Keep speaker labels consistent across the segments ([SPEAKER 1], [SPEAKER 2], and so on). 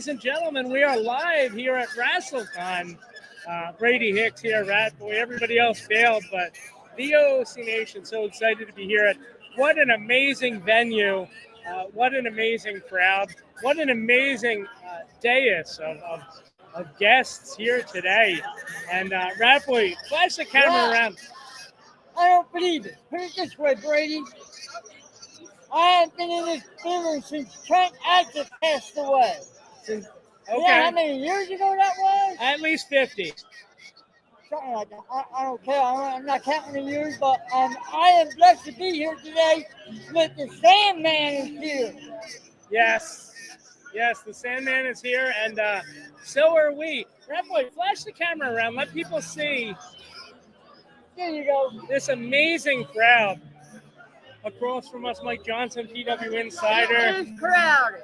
[SPEAKER 1] Ladies and gentlemen, we are live here at Rasslecon. Brady Hicks here, Ratboy, everybody else bailed, but the OOC Nation, so excited to be here at what an amazing venue, what an amazing crowd, what an amazing dais of guests here today. And Ratboy, flash the camera around.
[SPEAKER 2] I don't believe it. Put it this way, Brady. I haven't been in this building since Trent Adkins passed away.
[SPEAKER 1] Okay.
[SPEAKER 2] You know how many years ago that was?
[SPEAKER 1] At least 50.
[SPEAKER 2] Something like that. I don't care. I'm not counting the years, but I am blessed to be here today with the Sandman is here.
[SPEAKER 1] Yes. Yes, the Sandman is here, and so are we. Ratboy, flash the camera around. Let people see.
[SPEAKER 2] There you go.
[SPEAKER 1] This amazing crowd. Across from us, Mike Johnson, PW Insider.
[SPEAKER 2] It is crowded.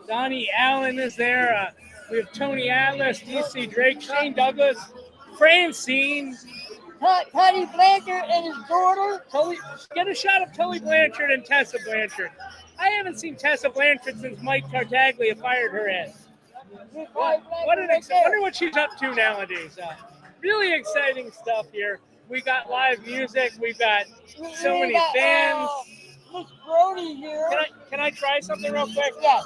[SPEAKER 1] Donnie Allen is there. We have Tony Atlas, DC Drake, Shane Douglas, Francine.
[SPEAKER 2] Teddy Blanchard and his daughter.
[SPEAKER 1] Get a shot of Tully Blanchard and Tessa Blanchard. I haven't seen Tessa Blanchard since Mike Tartaglia fired her ass. Wonder what she's up to nowadays. Really exciting stuff here. We got live music. We've got so many fans.
[SPEAKER 2] Miss Brody here.
[SPEAKER 1] Can I try something real quick?
[SPEAKER 2] Yeah.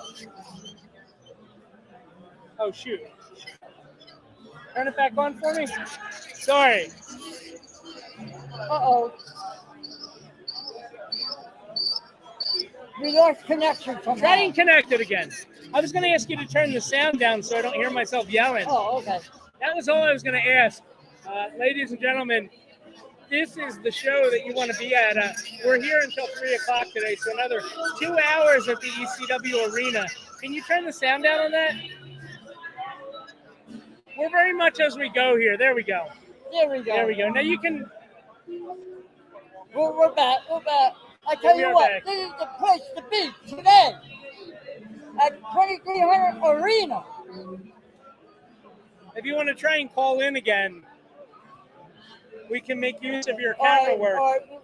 [SPEAKER 1] Oh, shoot. Turn it back on for me. Sorry.
[SPEAKER 2] Uh-oh. We lost connection somehow.
[SPEAKER 1] Try and connect it again. I was going to ask you to turn the sound down so I don't hear myself yelling.
[SPEAKER 2] Oh, okay.
[SPEAKER 1] That was all I was going to ask. Ladies and gentlemen, this is the show that you want to be at. We're here until 3 o'clock today, so another 2 hours at the ECW Arena. Can you turn the sound down on that? We're very much as we go here. There we go.
[SPEAKER 2] There we go.
[SPEAKER 1] There we go. Now you can...
[SPEAKER 2] We're back. We're back. I tell you what, this is the place to be today at 2300 Arena.
[SPEAKER 1] If you want to try and call in again, we can make use of your camera work.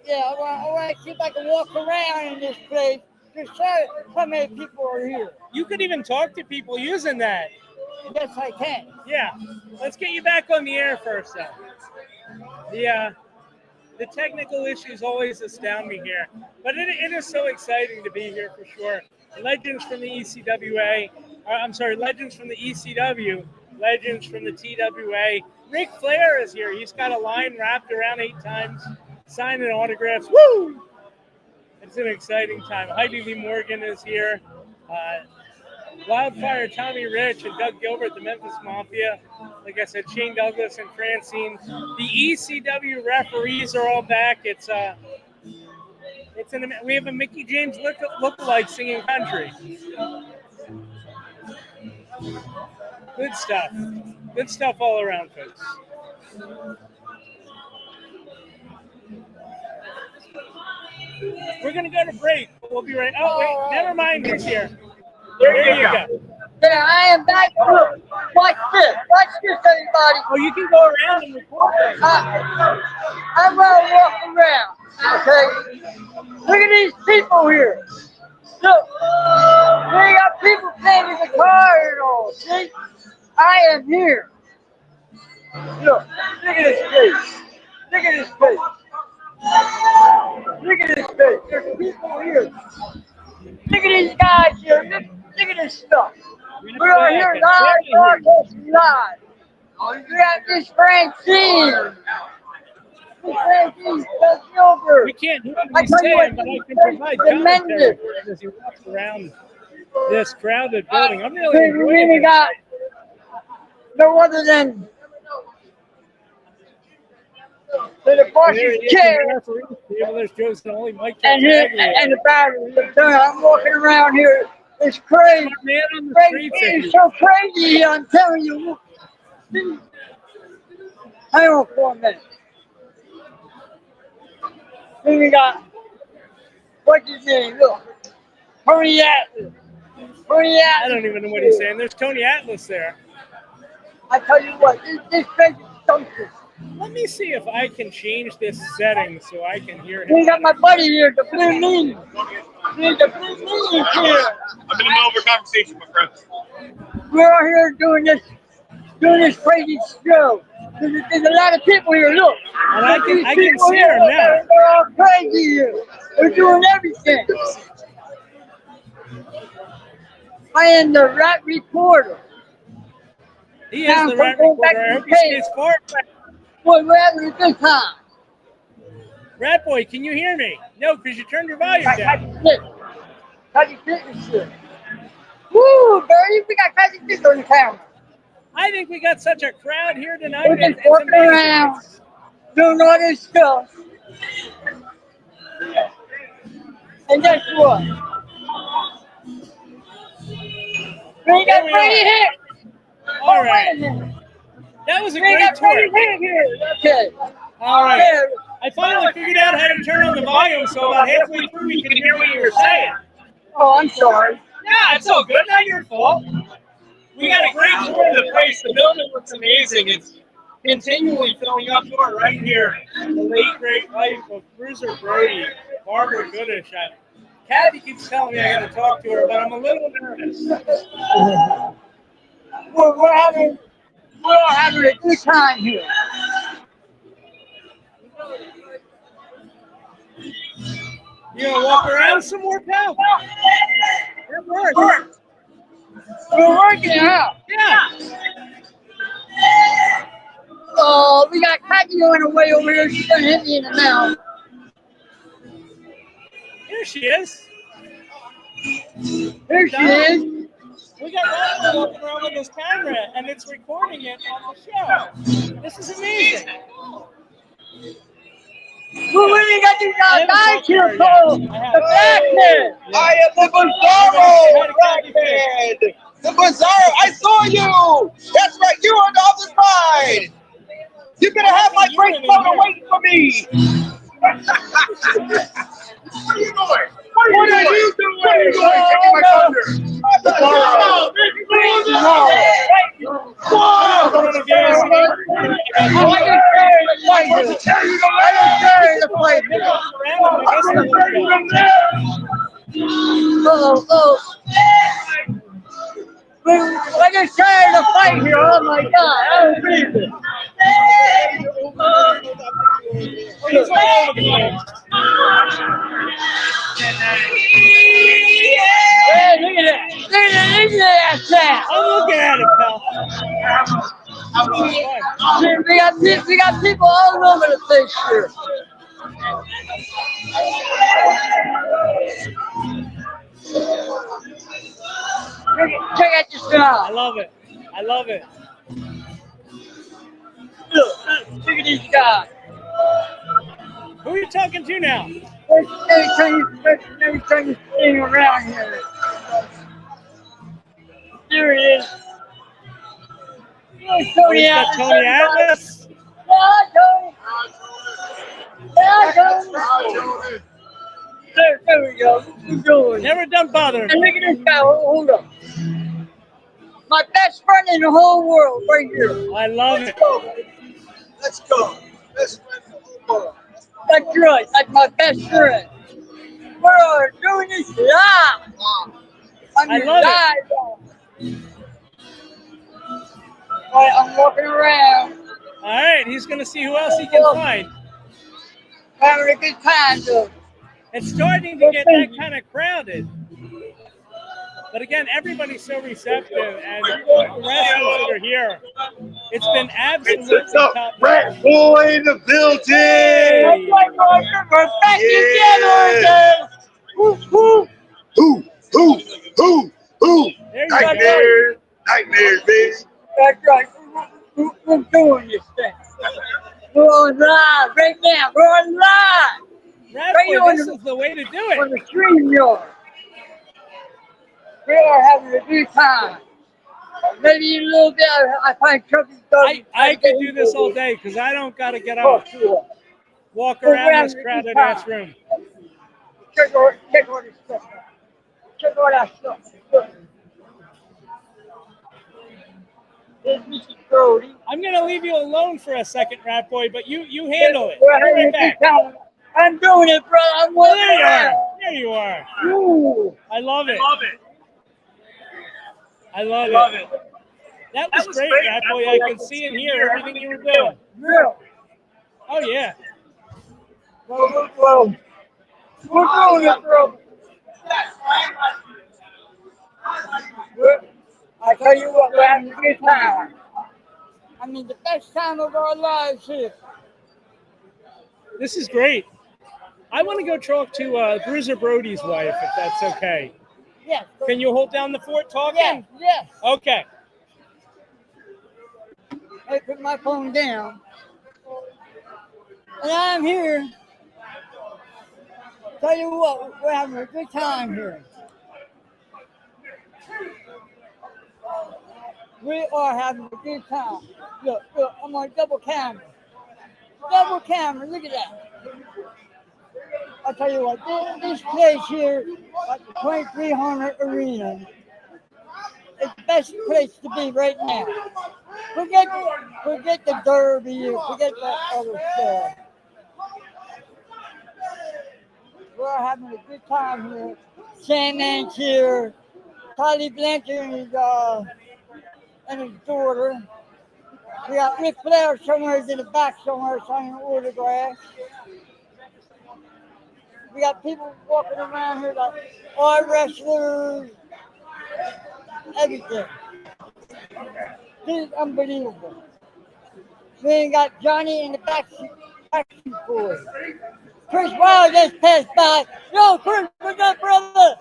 [SPEAKER 2] Yeah, I want to see if I can walk around in this place to show how many people are here.
[SPEAKER 1] You could even talk to people using that.
[SPEAKER 2] Yes, I can.
[SPEAKER 1] Yeah. Let's get you back on the air first, though. The technical issues always astound me here. But it is so exciting to be here for sure. Legends from the ECWA. Legends from the ECW. Legends from the TWA. Ric Flair is here. He's got a line wrapped around 8 times, signing autographs. Woo! It's an exciting time. Heidi Lee Morgan is here. Wildfire Tommy Rich and Doug Gilbert, the Memphis Mafia. Like I said, Shane Douglas and Francine. The ECW referees are all back. We have a Mickey James lookalike singing country. Good stuff. Good stuff all around, folks. We're going to go to break. We'll be right. Oh, wait. Never mind. He's here. There you go.
[SPEAKER 2] Yeah, I am back. Watch this. Watch this, everybody.
[SPEAKER 1] Oh, you can go around and record.
[SPEAKER 2] I'm going to walk around. Okay? Look at these people here. Look. We got people playing in the car and all. See? I am here. Look at this face. Look at this face. Look at this face. There's people here. Look at these guys here. Look at this stuff. We are here live. We got this Francine.
[SPEAKER 1] We can't hear what he's saying, but I can provide commentary as he walks around this crowded building. I'm really enjoying it.
[SPEAKER 2] Got no other than the boss's chair
[SPEAKER 1] there's Joe Zanolle, Mike
[SPEAKER 2] and the battery. I'm walking around here. It's crazy. It's so crazy. I'm telling you. Hang on for a minute. Then we got what's his name? Look, Tony Atlas.
[SPEAKER 1] I don't even know what he's saying. There's Tony Atlas there.
[SPEAKER 2] I tell you what, this place is something.
[SPEAKER 1] Let me see if I can change this setting so I can hear him.
[SPEAKER 2] We got my buddy here, the Blue Mean. There's a big meeting here.
[SPEAKER 3] I'm in the middle of a conversation, my friend.
[SPEAKER 2] We're out here doing this crazy show. There's a lot of people here. Look.
[SPEAKER 1] And I can
[SPEAKER 2] People
[SPEAKER 1] see
[SPEAKER 2] here,
[SPEAKER 1] her now.
[SPEAKER 2] They're all crazy here. They're doing everything. I am the rat reporter.
[SPEAKER 1] He is the rat reporter. I hope he stays far back.
[SPEAKER 2] Boy, we're having a good time.
[SPEAKER 1] Ratboy, can you hear me? No, because you turned your volume down.
[SPEAKER 2] Cutty Fitness shit. Woo, Bertie, we got Cutty Fitness on the camera.
[SPEAKER 1] I think we got such a crowd here tonight.
[SPEAKER 2] We're just walking around, doing all this stuff. And guess what? We got Brady Hicks.
[SPEAKER 1] All right. That was a great tour.
[SPEAKER 2] Okay.
[SPEAKER 1] All right. I finally figured out how to turn on the volume, so about halfway through we can hear what you were saying.
[SPEAKER 2] Oh, I'm sorry.
[SPEAKER 1] Yeah, it's all good. Not your fault. We got a great tour of the place. The building looks amazing. It's continually filling up. We're right here. The late great life of Bruiser Brady, Barbara Goodish. Kathy keeps telling me I got to talk to her, but I'm a little nervous.
[SPEAKER 2] We're all having a good time here.
[SPEAKER 1] You gonna walk around some more, pal? It works.
[SPEAKER 2] We're working it out.
[SPEAKER 1] Yeah.
[SPEAKER 2] Oh, we got Kathy on the way over here. She's gonna hit me in the mouth.
[SPEAKER 1] Here she is.
[SPEAKER 2] Here she is.
[SPEAKER 1] We got Rasslecon walking around with his camera, and it's recording it on the show. This is amazing.
[SPEAKER 2] We really got these guys here for the blackness.
[SPEAKER 3] I am the Bizarro, Blackhead. The Bizarro, I saw you. That's right, you on the other side. You're gonna have my great photo waiting for me. What are you doing? What are you doing? Taking my thunder.
[SPEAKER 2] I just tired of fight here. Oh my God, I don't believe it. Hey, look at that. Look at that sound.
[SPEAKER 1] I'm looking at it, pal.
[SPEAKER 2] We got people all over the place here. Check out this guy.
[SPEAKER 1] I love it. I love it.
[SPEAKER 2] Look at these guys.
[SPEAKER 1] Who are you talking to now?
[SPEAKER 2] Let me turn this thing around here. There it is.
[SPEAKER 1] Tony Atlas.
[SPEAKER 2] There we go. We're doing.
[SPEAKER 1] Never done bothering.
[SPEAKER 2] And look at this guy. Hold up. My best friend in the whole world, right here.
[SPEAKER 1] I love it.
[SPEAKER 3] Let's go. Best friend in the whole world.
[SPEAKER 2] That's right. That's my best friend. We're doing this live.
[SPEAKER 1] I love it.
[SPEAKER 2] All right, I'm walking around.
[SPEAKER 1] All right, he's going to see who else he can find.
[SPEAKER 2] Having a good time, though.
[SPEAKER 1] It's starting to get that kind of crowded. But again, everybody's so receptive, and the wrestlers that are here, it's been absolutely top.
[SPEAKER 3] Rat Boy in the building.
[SPEAKER 2] That's right, boys. We're back together again. Woo, woo.
[SPEAKER 1] There you
[SPEAKER 3] Nightmares. Nightmares, bitch.
[SPEAKER 2] That's right. We're doing this thing. We're on live right now. We're on live.
[SPEAKER 1] Ratboy, this is the way to do
[SPEAKER 2] On
[SPEAKER 1] it.
[SPEAKER 2] the stream yard. We are having a good time. Maybe a little bit. I find trouble.
[SPEAKER 1] I could do this all day because I don't got to get up, walk around this crowded ass room.
[SPEAKER 2] Check all this stuff. Check all that stuff. Look. There's Mr. Brody.
[SPEAKER 1] I'm going to leave you alone for a second, Ratboy, but you handle it.
[SPEAKER 2] We're
[SPEAKER 1] Be
[SPEAKER 2] having
[SPEAKER 1] right
[SPEAKER 2] a
[SPEAKER 1] back.
[SPEAKER 2] good time. I'm doing it, bro. I'm
[SPEAKER 1] Well,
[SPEAKER 2] walking
[SPEAKER 1] there you
[SPEAKER 2] around.
[SPEAKER 1] are. There you are.
[SPEAKER 2] Ooh.
[SPEAKER 1] I love it. I love it. That was great, Ratboy. I could see and hear everything you were doing.
[SPEAKER 2] Yeah.
[SPEAKER 1] Oh, yeah.
[SPEAKER 2] Well, we're doing it, bro. I tell you what, we're having a good time. I mean, the best time of our lives here.
[SPEAKER 1] This is great. I want to go talk to Bruiser Brody's wife, if that's okay.
[SPEAKER 2] Yes.
[SPEAKER 1] Can you hold down the fort talking?
[SPEAKER 2] Yes, yes.
[SPEAKER 1] Okay.
[SPEAKER 2] I put my phone down. And I'm here. Tell you what, we're having a good time here. We are having a good time. Look, I'm on double camera. Double camera, look at that. I tell you what, this place here, at the 2300 Arena, is the best place to be right now. Forget the derby, forget that other stuff. We're having a good time here. Sandman's here. Tolly Blanchard and his daughter. We got Rick Flair somewhere in the back somewhere signing autographs. We got people walking around here like art wrestlers, everything. This is unbelievable. We ain't got Johnny in the backseat boys. Chris Wild just passed by. Yo, Chris, what's up, brother?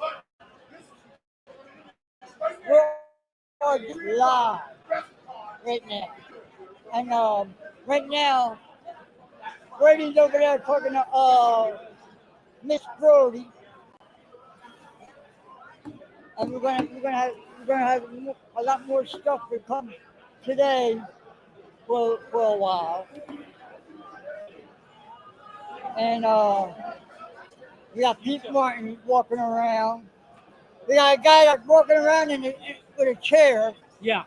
[SPEAKER 2] We're just live right now. And right now, Brady's over there talking to Miss Brody. And we're gonna have a lot more stuff to come today for a while. And we got Pete Martin walking around. We got a guy that's walking around with a chair.
[SPEAKER 1] Yeah.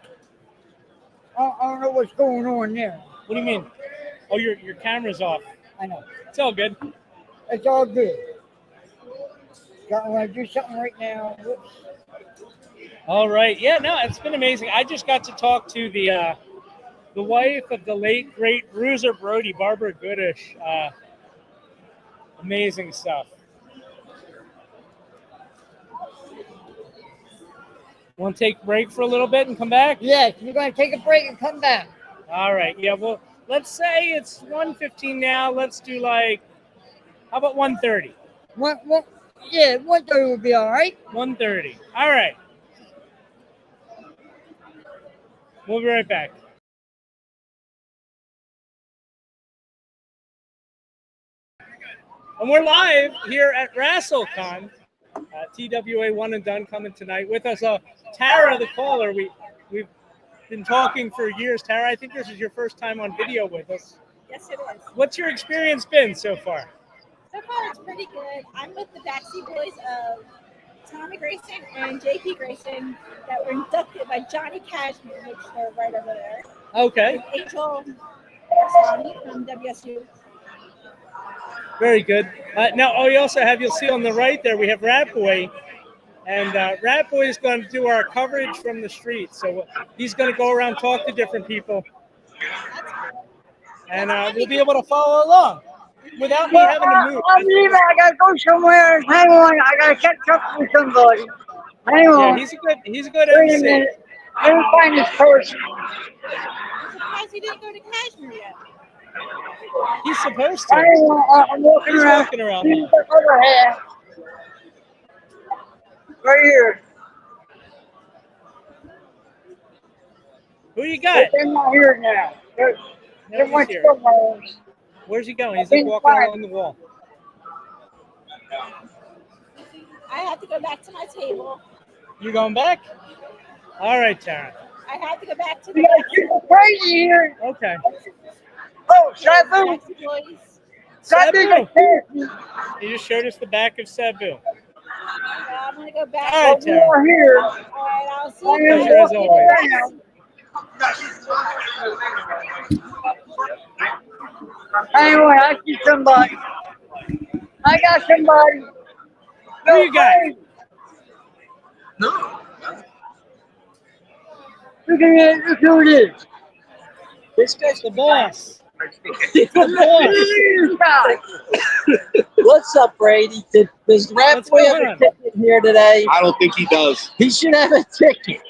[SPEAKER 2] I don't know what's going on there.
[SPEAKER 1] What do you mean? Oh, your camera's off.
[SPEAKER 2] I know.
[SPEAKER 1] It's all good.
[SPEAKER 2] It's all good. I want to do something right now. Whoops.
[SPEAKER 1] All right. Yeah, no, it's been amazing. I just got to talk to the wife of the late, great Bruiser Brody, Barbara Goodish. Amazing stuff. Want to take a break for a little bit and come back?
[SPEAKER 2] Yes, we're going to take a break and come back.
[SPEAKER 1] All right. Yeah, well, let's say it's 1:15 now. Let's do how about 1:30?
[SPEAKER 2] Yeah, 1:30 would be all right.
[SPEAKER 1] 1:30. All right. We'll be right back. And we're live here at Rasslecon. TWA One and Done coming tonight with us. Tara, the caller. We've been talking for years. Tara, I think this is your first time on video with us.
[SPEAKER 4] Yes, it is.
[SPEAKER 1] What's your experience been so far?
[SPEAKER 4] So far, it's pretty good. I'm with the backseat boys of Tommy Grayson and JP Grayson that were inducted by Johnny Cashmere, which they're right over there.
[SPEAKER 1] Okay.
[SPEAKER 4] And Angel Tommy from WSU.
[SPEAKER 1] Very good. Now, you'll see on the right there, we have Ratboy. And Ratboy is going to do our coverage from the street. So he's going to go around, talk to different people. And we'll be able to follow along without me having to move.
[SPEAKER 2] I'm leaving. I got to go somewhere. Hang on. I got to catch up with somebody. Hang on.
[SPEAKER 1] Yeah, he's a good
[SPEAKER 2] Wait a
[SPEAKER 1] MC.
[SPEAKER 2] minute. Let me find this person.
[SPEAKER 4] I'm surprised he didn't go to Cashmere yet.
[SPEAKER 1] He's supposed to.
[SPEAKER 2] Hang on. I'm walking
[SPEAKER 1] He's
[SPEAKER 2] around.
[SPEAKER 1] walking around.
[SPEAKER 2] He's the other half. Right here.
[SPEAKER 1] Who you got?
[SPEAKER 2] They're not here now. They
[SPEAKER 1] He's
[SPEAKER 2] went
[SPEAKER 1] here.
[SPEAKER 2] somewhere.
[SPEAKER 1] Where's he going? He's like walking along the wall.
[SPEAKER 4] I have to go back to my table.
[SPEAKER 1] You going back? All right, Tara.
[SPEAKER 4] I have to go back to
[SPEAKER 2] We got people crazy here.
[SPEAKER 1] Okay.
[SPEAKER 2] Oh, Sabu.
[SPEAKER 4] backseat boys.
[SPEAKER 2] Sabu.
[SPEAKER 1] He just showed us the back of Sabu.
[SPEAKER 4] I'm going to go back.
[SPEAKER 1] All right, Tara.
[SPEAKER 2] We're here.
[SPEAKER 4] All right, I'll see
[SPEAKER 2] I'm
[SPEAKER 4] you
[SPEAKER 2] gonna
[SPEAKER 1] Pleasure as
[SPEAKER 2] walk
[SPEAKER 1] always.
[SPEAKER 2] around. Hang on, I see somebody. I got somebody.
[SPEAKER 1] Who you got?
[SPEAKER 3] No.
[SPEAKER 2] Look at it. Look who it is.
[SPEAKER 5] This guy's
[SPEAKER 1] The boss.
[SPEAKER 5] What's up, Brady? Does
[SPEAKER 1] What's
[SPEAKER 5] Ratboy have
[SPEAKER 1] going
[SPEAKER 5] a
[SPEAKER 1] on?
[SPEAKER 5] ticket here today?
[SPEAKER 3] I don't think he does.
[SPEAKER 5] He should have a ticket.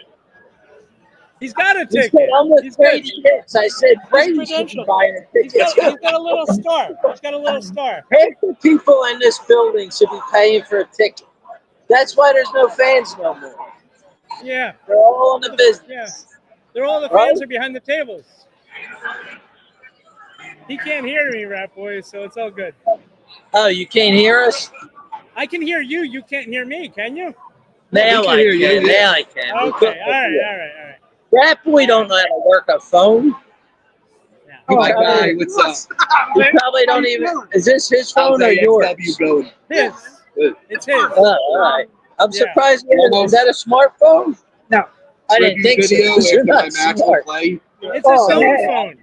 [SPEAKER 1] He's got a
[SPEAKER 5] He said,
[SPEAKER 1] ticket.
[SPEAKER 5] I'm with
[SPEAKER 1] He's good.
[SPEAKER 5] Brady Hicks. I said, Brady should be
[SPEAKER 1] credentialed.
[SPEAKER 5] buying a
[SPEAKER 1] He's
[SPEAKER 5] ticket.
[SPEAKER 1] got a little star. He's got a little star.
[SPEAKER 5] Half the people in this building should be paying for a ticket. That's why there's no fans no more.
[SPEAKER 1] Yeah.
[SPEAKER 5] They're all in the business.
[SPEAKER 1] Yeah. They're all the
[SPEAKER 5] Right?
[SPEAKER 1] fans are behind the tables. He can't hear me, Rat Boy, so it's all good.
[SPEAKER 5] Oh, you can't hear us?
[SPEAKER 1] I can hear you. You can't hear me, can you?
[SPEAKER 5] Now
[SPEAKER 3] can
[SPEAKER 5] I
[SPEAKER 3] hear you,
[SPEAKER 5] can.
[SPEAKER 3] yeah.
[SPEAKER 5] Now I can. We
[SPEAKER 1] Okay.
[SPEAKER 5] couldn't
[SPEAKER 1] All right.
[SPEAKER 5] before.
[SPEAKER 1] All right.
[SPEAKER 5] Ratboy don't know how to work a phone.
[SPEAKER 1] Yeah.
[SPEAKER 3] My guy, what's up?
[SPEAKER 5] You probably don't even. Is this his phone or yours?
[SPEAKER 3] ECW going?
[SPEAKER 1] His. It's his.
[SPEAKER 5] All right. I'm
[SPEAKER 1] Yeah.
[SPEAKER 5] surprised. Is that a smartphone?
[SPEAKER 2] No.
[SPEAKER 5] I didn't think so.
[SPEAKER 3] Video
[SPEAKER 5] You're
[SPEAKER 3] after my
[SPEAKER 5] not
[SPEAKER 3] match will
[SPEAKER 5] smart.
[SPEAKER 3] play.
[SPEAKER 1] It's a
[SPEAKER 2] Oh,
[SPEAKER 1] cell
[SPEAKER 2] yeah.
[SPEAKER 1] phone.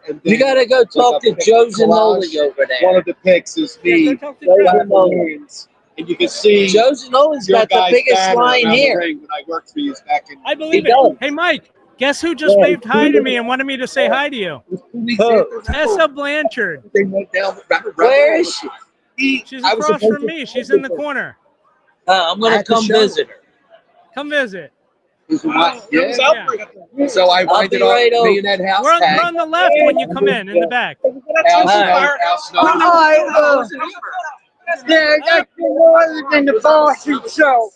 [SPEAKER 3] And
[SPEAKER 5] You
[SPEAKER 3] then
[SPEAKER 5] got to go talk to
[SPEAKER 3] pick
[SPEAKER 5] Joe
[SPEAKER 3] collage.
[SPEAKER 5] Zanolle over
[SPEAKER 3] One
[SPEAKER 5] there.
[SPEAKER 3] of the picks is
[SPEAKER 1] Yeah,
[SPEAKER 3] me.
[SPEAKER 1] go talk to
[SPEAKER 5] Joe
[SPEAKER 1] Joe.
[SPEAKER 5] Zanolle.
[SPEAKER 3] And you can see
[SPEAKER 5] Joe Zanolle's
[SPEAKER 3] your
[SPEAKER 5] got the
[SPEAKER 3] guy's
[SPEAKER 5] biggest
[SPEAKER 3] banner
[SPEAKER 5] line
[SPEAKER 3] around the
[SPEAKER 5] here.
[SPEAKER 3] ring when I worked for you back in.
[SPEAKER 1] I believe
[SPEAKER 5] He
[SPEAKER 1] it.
[SPEAKER 5] does.
[SPEAKER 1] Hey, Mike, guess who just
[SPEAKER 5] Yeah.
[SPEAKER 1] waved hi to me and wanted me to say hi to you? Tessa Blanchard.
[SPEAKER 3] They went down.
[SPEAKER 5] Where is she?
[SPEAKER 1] She's
[SPEAKER 3] I was
[SPEAKER 1] across
[SPEAKER 3] supposed
[SPEAKER 1] from
[SPEAKER 3] to-
[SPEAKER 1] me. She's in the corner.
[SPEAKER 5] I'm going to
[SPEAKER 3] At the
[SPEAKER 5] come
[SPEAKER 3] show.
[SPEAKER 5] visit her.
[SPEAKER 1] Come visit.
[SPEAKER 3] Yeah. So I winded
[SPEAKER 5] be
[SPEAKER 3] up
[SPEAKER 5] right over.
[SPEAKER 3] me and that house
[SPEAKER 1] We're
[SPEAKER 3] tag.
[SPEAKER 1] on the left when you come in the back.
[SPEAKER 3] House
[SPEAKER 2] All right, yeah, that's no other than the bossy show.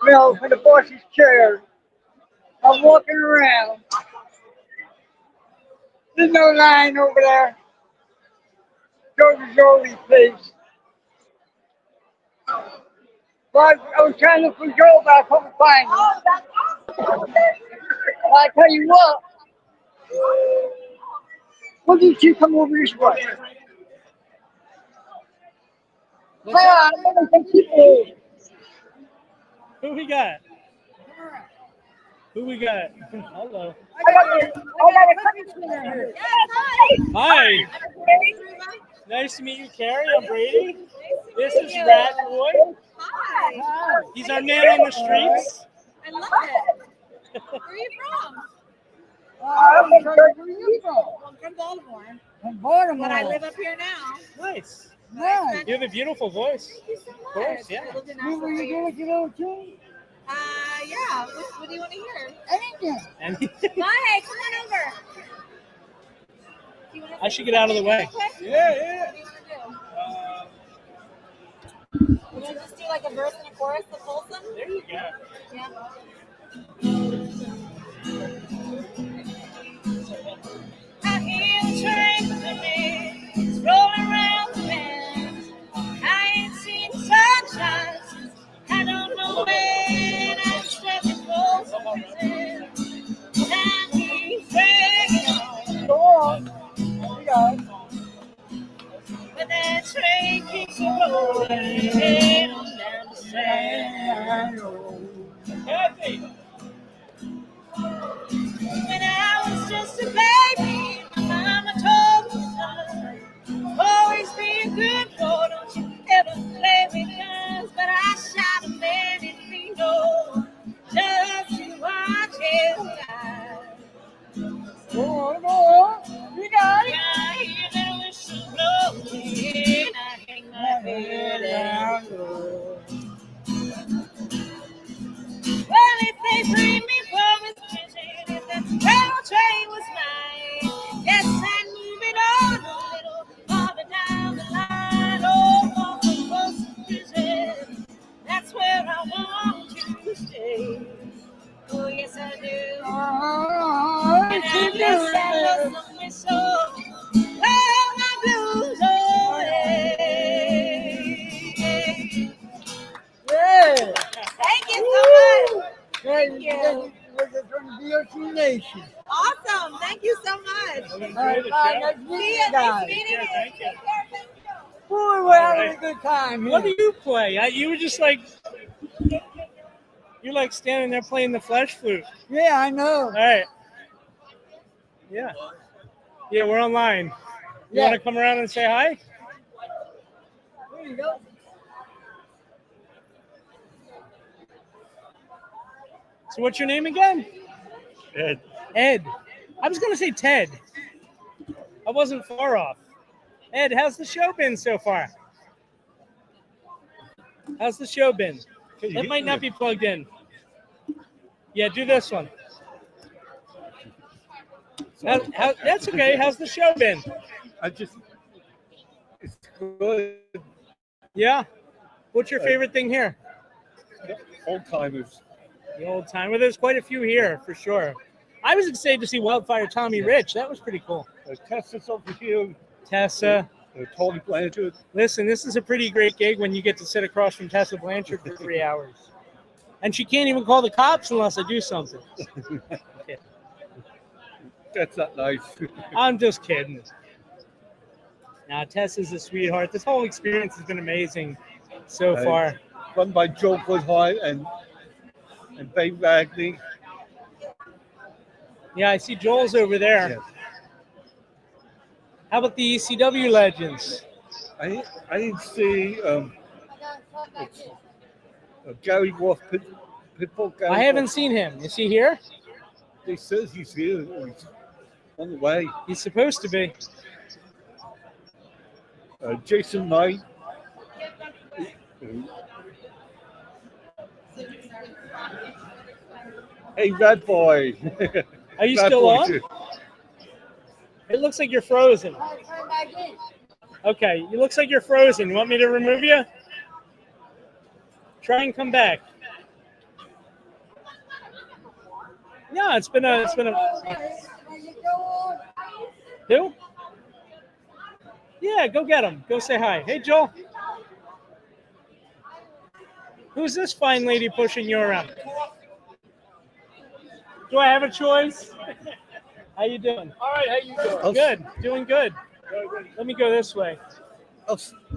[SPEAKER 2] You know, for the bossy chair. I'm walking around. There's no line over there. Go to Jolie, please. But I was trying to look for Joe, but I couldn't find him. I tell you what. Why didn't you come over this way? Yeah, I'm gonna take people.
[SPEAKER 1] Who we got? Who we got? Hello.
[SPEAKER 2] I got a country here.
[SPEAKER 1] Hi. Nice to meet you, Carrie. I'm Brady. This is Ratboy.
[SPEAKER 4] Hi.
[SPEAKER 1] He's our man on the streets.
[SPEAKER 4] I love it. Where are you from?
[SPEAKER 2] Where are you from?
[SPEAKER 4] Well, I'm from Baltimore,
[SPEAKER 2] From Baltimore.
[SPEAKER 4] but I live up here now.
[SPEAKER 1] Nice.
[SPEAKER 2] Nice.
[SPEAKER 1] You have a beautiful voice.
[SPEAKER 4] Thank you so much.
[SPEAKER 1] Of course, yeah.
[SPEAKER 4] I lived in
[SPEAKER 2] Where
[SPEAKER 4] Nashville
[SPEAKER 2] were
[SPEAKER 4] for
[SPEAKER 2] you
[SPEAKER 4] years.
[SPEAKER 2] going to go to?
[SPEAKER 4] Yeah. What do you want to hear?
[SPEAKER 2] Anything.
[SPEAKER 1] And
[SPEAKER 4] Mike, come on over. Do you want to
[SPEAKER 1] I should get out of the way.
[SPEAKER 4] What
[SPEAKER 1] Yeah.
[SPEAKER 4] do you want to do? We'll just do like a verse and a chorus of Folsom.
[SPEAKER 1] There you go.
[SPEAKER 4] Yeah. I hear the train coming, it's rolling around the bend. I ain't seen sunshine since I don't know when. I'm stuck in Folsom Prison. Time keeps dragging on,
[SPEAKER 2] Go on. You got it.
[SPEAKER 4] but that train keeps rolling on down the sand.
[SPEAKER 1] Kathy.
[SPEAKER 4] When I was just a baby, my mama told me, son, always be a good boy, don't you ever play with guns. But I shot a man in Reno just to watch him die.
[SPEAKER 2] Go on. You got it.
[SPEAKER 4] I hear that whistle blowing, I hang my head and go. Well, if they free me from his prison, if that railroad train was mine, yes, I'd move it on a little farther down the line. Oh, from Folsom Prison, that's where I want to stay. Oh, yes, I do. And I miss that lonesome whistle, blow my blues away.
[SPEAKER 2] Yeah.
[SPEAKER 4] Thank you so much.
[SPEAKER 2] Thank
[SPEAKER 4] you.
[SPEAKER 2] We're from the DOC Nation.
[SPEAKER 4] Awesome. Thank you so much.
[SPEAKER 2] All right, bye. Nice to meet
[SPEAKER 4] See
[SPEAKER 2] you
[SPEAKER 4] you. Nice
[SPEAKER 2] guys.
[SPEAKER 4] meeting you.
[SPEAKER 1] Thank you.
[SPEAKER 4] Take care. Thank you.
[SPEAKER 2] Boy, we're having a good time
[SPEAKER 1] What
[SPEAKER 2] here.
[SPEAKER 1] do you play? You were just like, you're like standing there playing the flesh flute.
[SPEAKER 2] Yeah, I know.
[SPEAKER 1] All right. Yeah. Yeah, we're online. You
[SPEAKER 2] Yeah.
[SPEAKER 1] want to come around and say hi?
[SPEAKER 2] There you go.
[SPEAKER 1] So what's your name again?
[SPEAKER 6] Ed.
[SPEAKER 1] Ed. I was going to say Ted. I wasn't far off. Ed, how's the show been so far? How's the show been? It might not be plugged in. Yeah, do this one. That's okay. How's the show been?
[SPEAKER 6] It's good.
[SPEAKER 1] Yeah. What's your favorite thing here?
[SPEAKER 6] Old timers.
[SPEAKER 1] The old time. Well, there's quite a few here for sure. I was excited to see Wildfire Tommy Rich. That was pretty cool.
[SPEAKER 6] Tessa's over here.
[SPEAKER 1] Tessa.
[SPEAKER 6] Tony Blanchard.
[SPEAKER 1] Listen, this is a pretty great gig when you get to sit across from Tessa Blanchard for 3 hours. And she can't even call the cops unless I do something. Yeah.
[SPEAKER 6] That's not nice.
[SPEAKER 1] I'm just kidding. Now, Tessa's a sweetheart. This whole experience has been amazing so far.
[SPEAKER 6] Run by Joe Footlight and Bay Ragley.
[SPEAKER 1] Yeah, I see Joel's over there.
[SPEAKER 6] Yes.
[SPEAKER 1] How about the ECW legends?
[SPEAKER 6] I didn't see Gary Wolf Pitbull. Gary
[SPEAKER 1] I haven't
[SPEAKER 6] Wolf.
[SPEAKER 1] seen him. Is he here?
[SPEAKER 6] They says he's here. He's on the way.
[SPEAKER 1] He's supposed to be.
[SPEAKER 6] Jason Knight. Hey, Ratboy.
[SPEAKER 1] Are you still on? It looks like you're frozen. Okay, it looks like you're frozen. You want me to remove you? Try and come back. Yeah, it's been a. Who? Yeah, go get him. Go say hi. Hey, Joel. Who's this fine lady pushing you around? Do I have a choice? How you doing?
[SPEAKER 7] All right, how you doing?
[SPEAKER 1] Good, doing good. Let me go this way.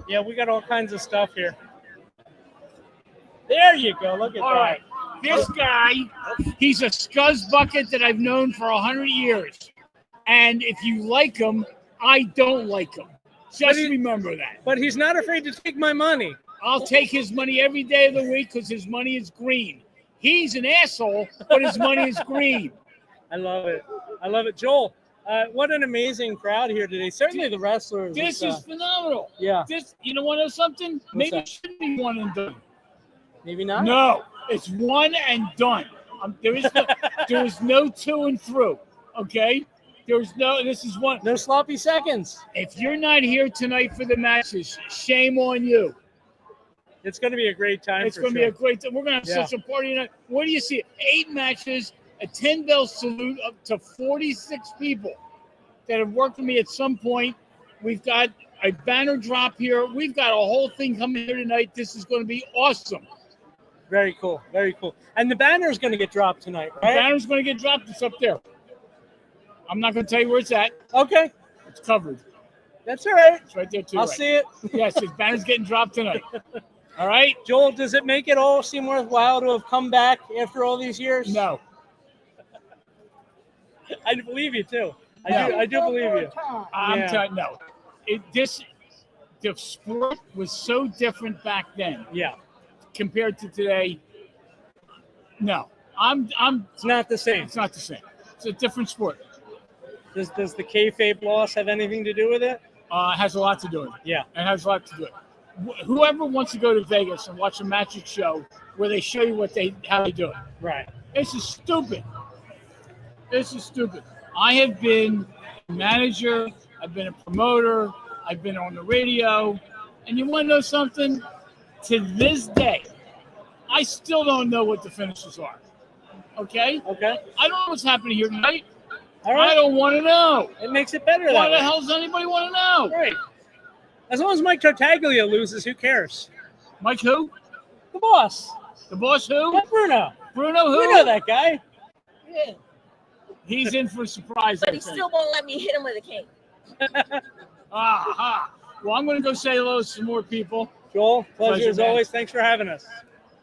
[SPEAKER 1] Yeah, we got all kinds of stuff here. There you go. Look at
[SPEAKER 7] All
[SPEAKER 1] that.
[SPEAKER 7] right. This guy, he's a scuzz bucket that I've known for 100 years. And if you like him, I don't like him. Just remember that.
[SPEAKER 1] But he's not afraid to take my money.
[SPEAKER 7] I'll take his money every day of the week because his money is green. He's an asshole, but his money is green.
[SPEAKER 1] I love it. I love it. Joel, what an amazing crowd here today. Certainly the wrestlers.
[SPEAKER 7] This is phenomenal.
[SPEAKER 1] Yeah.
[SPEAKER 7] This, you know what, something? Maybe
[SPEAKER 1] that?
[SPEAKER 7] it shouldn't be one and done.
[SPEAKER 1] Maybe not?
[SPEAKER 7] No, it's one and done. There is no to and through. Okay? This is one.
[SPEAKER 1] No sloppy seconds.
[SPEAKER 7] If you're not here tonight for the matches, shame on you.
[SPEAKER 1] It's going to be a great time.
[SPEAKER 7] It's going to be a great time. We're going to have such a party tonight. What do you see? 8 matches, a 10-bell salute up to 46 people that have worked with me at some point. We've got a banner drop here. We've got a whole thing coming here tonight. This is going to be awesome.
[SPEAKER 1] Very cool. Very cool. And the banner is going to get dropped tonight, right?
[SPEAKER 7] The banner's going to get dropped. It's up there. I'm not going to tell you where it's at.
[SPEAKER 1] Okay.
[SPEAKER 7] It's covered.
[SPEAKER 1] That's all right.
[SPEAKER 7] It's right there, too.
[SPEAKER 1] I'll see it.
[SPEAKER 7] Yes, the banner's getting dropped tonight. All right?
[SPEAKER 1] Joel, does it make it all seem worthwhile to have come back after all these years?
[SPEAKER 7] No.
[SPEAKER 1] I believe you, too. I do believe you.
[SPEAKER 7] I'm telling you, no. The sport was so different back then.
[SPEAKER 1] Yeah.
[SPEAKER 7] Compared to today. No.
[SPEAKER 1] It's not the same.
[SPEAKER 7] It's not the same. It's a different sport.
[SPEAKER 1] Does the kayfabe loss have anything to do with it?
[SPEAKER 7] It has a lot to do with it.
[SPEAKER 1] Yeah.
[SPEAKER 7] It has a lot to do with it. Whoever wants to go to Vegas and watch a magic show where they show you how they do it.
[SPEAKER 1] Right.
[SPEAKER 7] This is stupid. This is stupid. I have been a manager. I've been a promoter. I've been on the radio. And you want to know something? To this day, I still don't know what the finishes are. Okay?
[SPEAKER 1] Okay.
[SPEAKER 7] I don't know what's happening here tonight.
[SPEAKER 1] All right.
[SPEAKER 7] I don't want to know.
[SPEAKER 1] It makes it better
[SPEAKER 7] Why
[SPEAKER 1] that way.
[SPEAKER 7] the hell does anybody want to know?
[SPEAKER 1] Right. As long as Mike Tartaglia loses, who cares?
[SPEAKER 7] Mike who?
[SPEAKER 1] The boss.
[SPEAKER 7] The boss who?
[SPEAKER 1] Yeah, Bruno.
[SPEAKER 7] Bruno who?
[SPEAKER 1] We know that guy.
[SPEAKER 4] Yeah.
[SPEAKER 7] He's in for a surprise.
[SPEAKER 4] But he still won't let me hit him with a cane.
[SPEAKER 7] Aha. Well, I'm going to go say hello to some more people.
[SPEAKER 1] Joel, pleasure as
[SPEAKER 7] man.
[SPEAKER 1] always. Thanks for having us.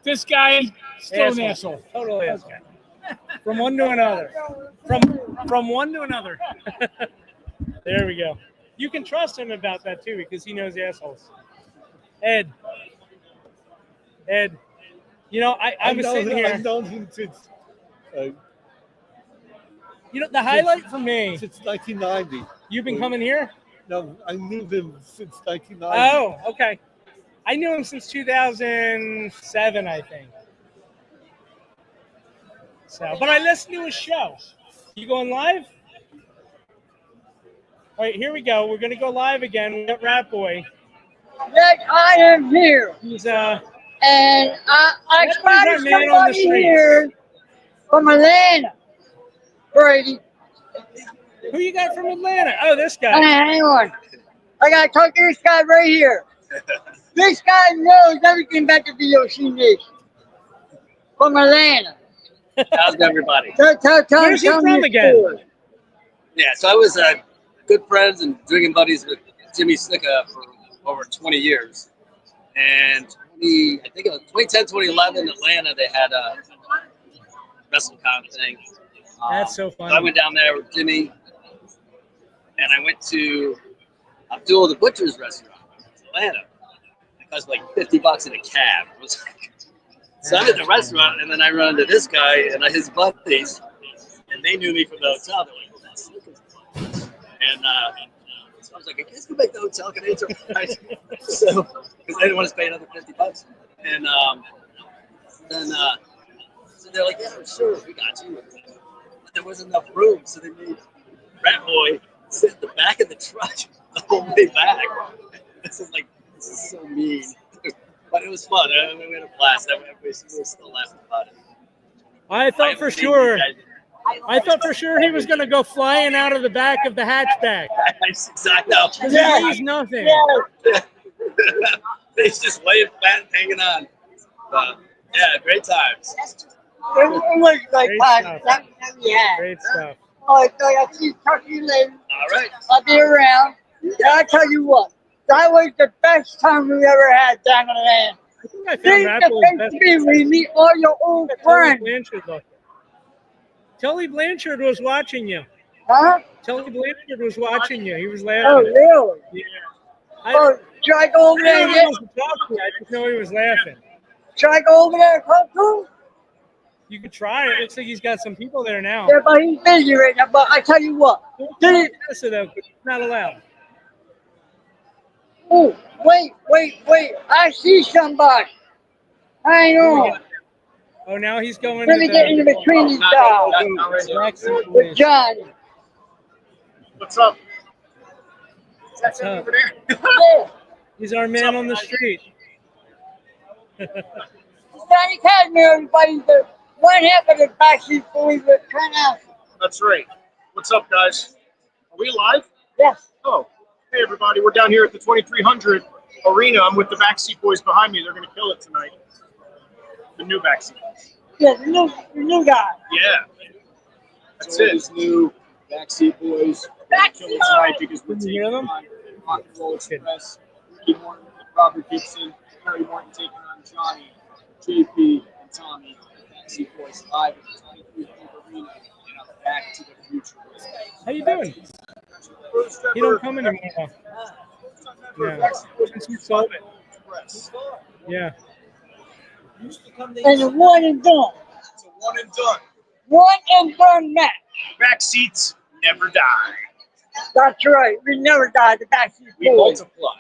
[SPEAKER 7] This guy, still an asshole.
[SPEAKER 1] Totally asshole. From one to another. From one to another. There we go. You can trust him about that too because he knows assholes. Ed. You know, I was sitting here.
[SPEAKER 6] I've known him since
[SPEAKER 1] You know, the highlight for me,
[SPEAKER 6] Since 1990.
[SPEAKER 1] you've been coming here?
[SPEAKER 6] No, I knew him since 1990.
[SPEAKER 1] Oh, okay. I knew him since 2007, I think. So, but I listened to his show. You going live? All right, here we go. We're going to go live again. We got Ratboy.
[SPEAKER 2] Yes, I am here.
[SPEAKER 1] He's
[SPEAKER 2] And I
[SPEAKER 1] Ratboy's
[SPEAKER 2] spotted
[SPEAKER 1] our man on the
[SPEAKER 2] somebody
[SPEAKER 1] streets.
[SPEAKER 2] here from Atlanta. Brady.
[SPEAKER 1] Who you got from Atlanta? Oh, this guy.
[SPEAKER 2] Hang on. I gotta talk to this guy right here. This guy knows everything about the VOC Nation. From Atlanta.
[SPEAKER 8] How's everybody?
[SPEAKER 1] Where's he from again?
[SPEAKER 2] story.
[SPEAKER 8] Yeah, so I was good friends and drinking buddies with Jimmy Snicka for over 20 years. And I think it was 2010, 2011, Atlanta, they had a Rasslecon thing.
[SPEAKER 1] That's so funny.
[SPEAKER 8] So I went down there with Jimmy, and I went to Abdul the Butcher's restaurant in Atlanta. It cost like $50 in a cab. So I'm at the restaurant, and then I run into this guy and his buddies, and they knew me from the hotel. They're like, "Oh, that's Snicka's." And so I was like, "I guess go back to the hotel. Can I answer a price?" So, because I didn't want to pay another $50. And then so they're like, "Yeah, sure, we got you." But there wasn't enough room, so they made Ratboy sit in the back of the truck the whole way back. This is so mean. But it was fun. We had a blast. We're still laughing about it.
[SPEAKER 1] I thought for sure he was going to go flying out of the back of the hatchback.
[SPEAKER 8] Exactly.
[SPEAKER 1] Because he weighs nothing.
[SPEAKER 8] He's just laying flat and hanging on. Yeah, great times.
[SPEAKER 2] It was like
[SPEAKER 1] Great
[SPEAKER 2] fun.
[SPEAKER 1] stuff.
[SPEAKER 2] Yeah.
[SPEAKER 1] Great stuff.
[SPEAKER 2] Oh, so I see talk to you later.
[SPEAKER 8] All right.
[SPEAKER 2] I'll be around. And I'll tell you what. That was the best time we ever had down in Atlanta.
[SPEAKER 1] I think I
[SPEAKER 2] This
[SPEAKER 1] found
[SPEAKER 2] is
[SPEAKER 1] Ratboy's
[SPEAKER 2] the
[SPEAKER 1] best.
[SPEAKER 2] place to be where you meet all your old
[SPEAKER 1] Tully
[SPEAKER 2] friends.
[SPEAKER 1] Blanchard looked. Tully Blanchard was watching you.
[SPEAKER 2] Huh?
[SPEAKER 1] Tully Blanchard was watching you. He was
[SPEAKER 2] Oh,
[SPEAKER 1] laughing.
[SPEAKER 2] really?
[SPEAKER 1] Yeah.
[SPEAKER 2] Oh, should I go over
[SPEAKER 1] I
[SPEAKER 2] there
[SPEAKER 1] didn't
[SPEAKER 2] and
[SPEAKER 1] know he
[SPEAKER 2] get?
[SPEAKER 1] wasn't talking. I just know he was laughing.
[SPEAKER 2] Should I go over there and talk to him?
[SPEAKER 1] You could try it. Looks like he's got some people there now.
[SPEAKER 2] Yeah, but he's busy right now. But I tell you what. This,
[SPEAKER 1] Though, but it's not allowed.
[SPEAKER 2] oh, wait. I see somebody. Hang on.
[SPEAKER 1] Oh, now he's going
[SPEAKER 2] Let me get in between these guys. With Johnny.
[SPEAKER 3] What's up?
[SPEAKER 1] What's up?
[SPEAKER 2] Yeah.
[SPEAKER 1] He's our man on the street.
[SPEAKER 2] Johnny Casimir, everybody. The one half of the Backstreet Boys were trying out.
[SPEAKER 3] That's right. What's up, guys? Are we live?
[SPEAKER 2] Yes.
[SPEAKER 3] Oh, hey, everybody. We're down here at the 2300 Arena. I'm with the Backseat Boys behind me. They're going to kill it tonight. The new Backseat Boys.
[SPEAKER 2] Yeah, the new guy.
[SPEAKER 3] Yeah. That's it. These new Backseat Boys are going to kill it tonight because we're
[SPEAKER 1] Can you hear them?
[SPEAKER 3] on Rock and Roll Express. Ricky Morton, Robert Gibson, Harry Morton taking on Johnny, JP, and Tommy. Backseat Boys live at the 2300 Arena. Back to the future.
[SPEAKER 1] How you doing? He don't come anymore. Yeah. Since you sold it. Yeah.
[SPEAKER 2] And the one and done.
[SPEAKER 3] It's a one and done.
[SPEAKER 2] One and done match.
[SPEAKER 3] Back seats never die.
[SPEAKER 2] That's right. We never died. The Backstreet
[SPEAKER 3] We
[SPEAKER 2] Boys.
[SPEAKER 3] multiply.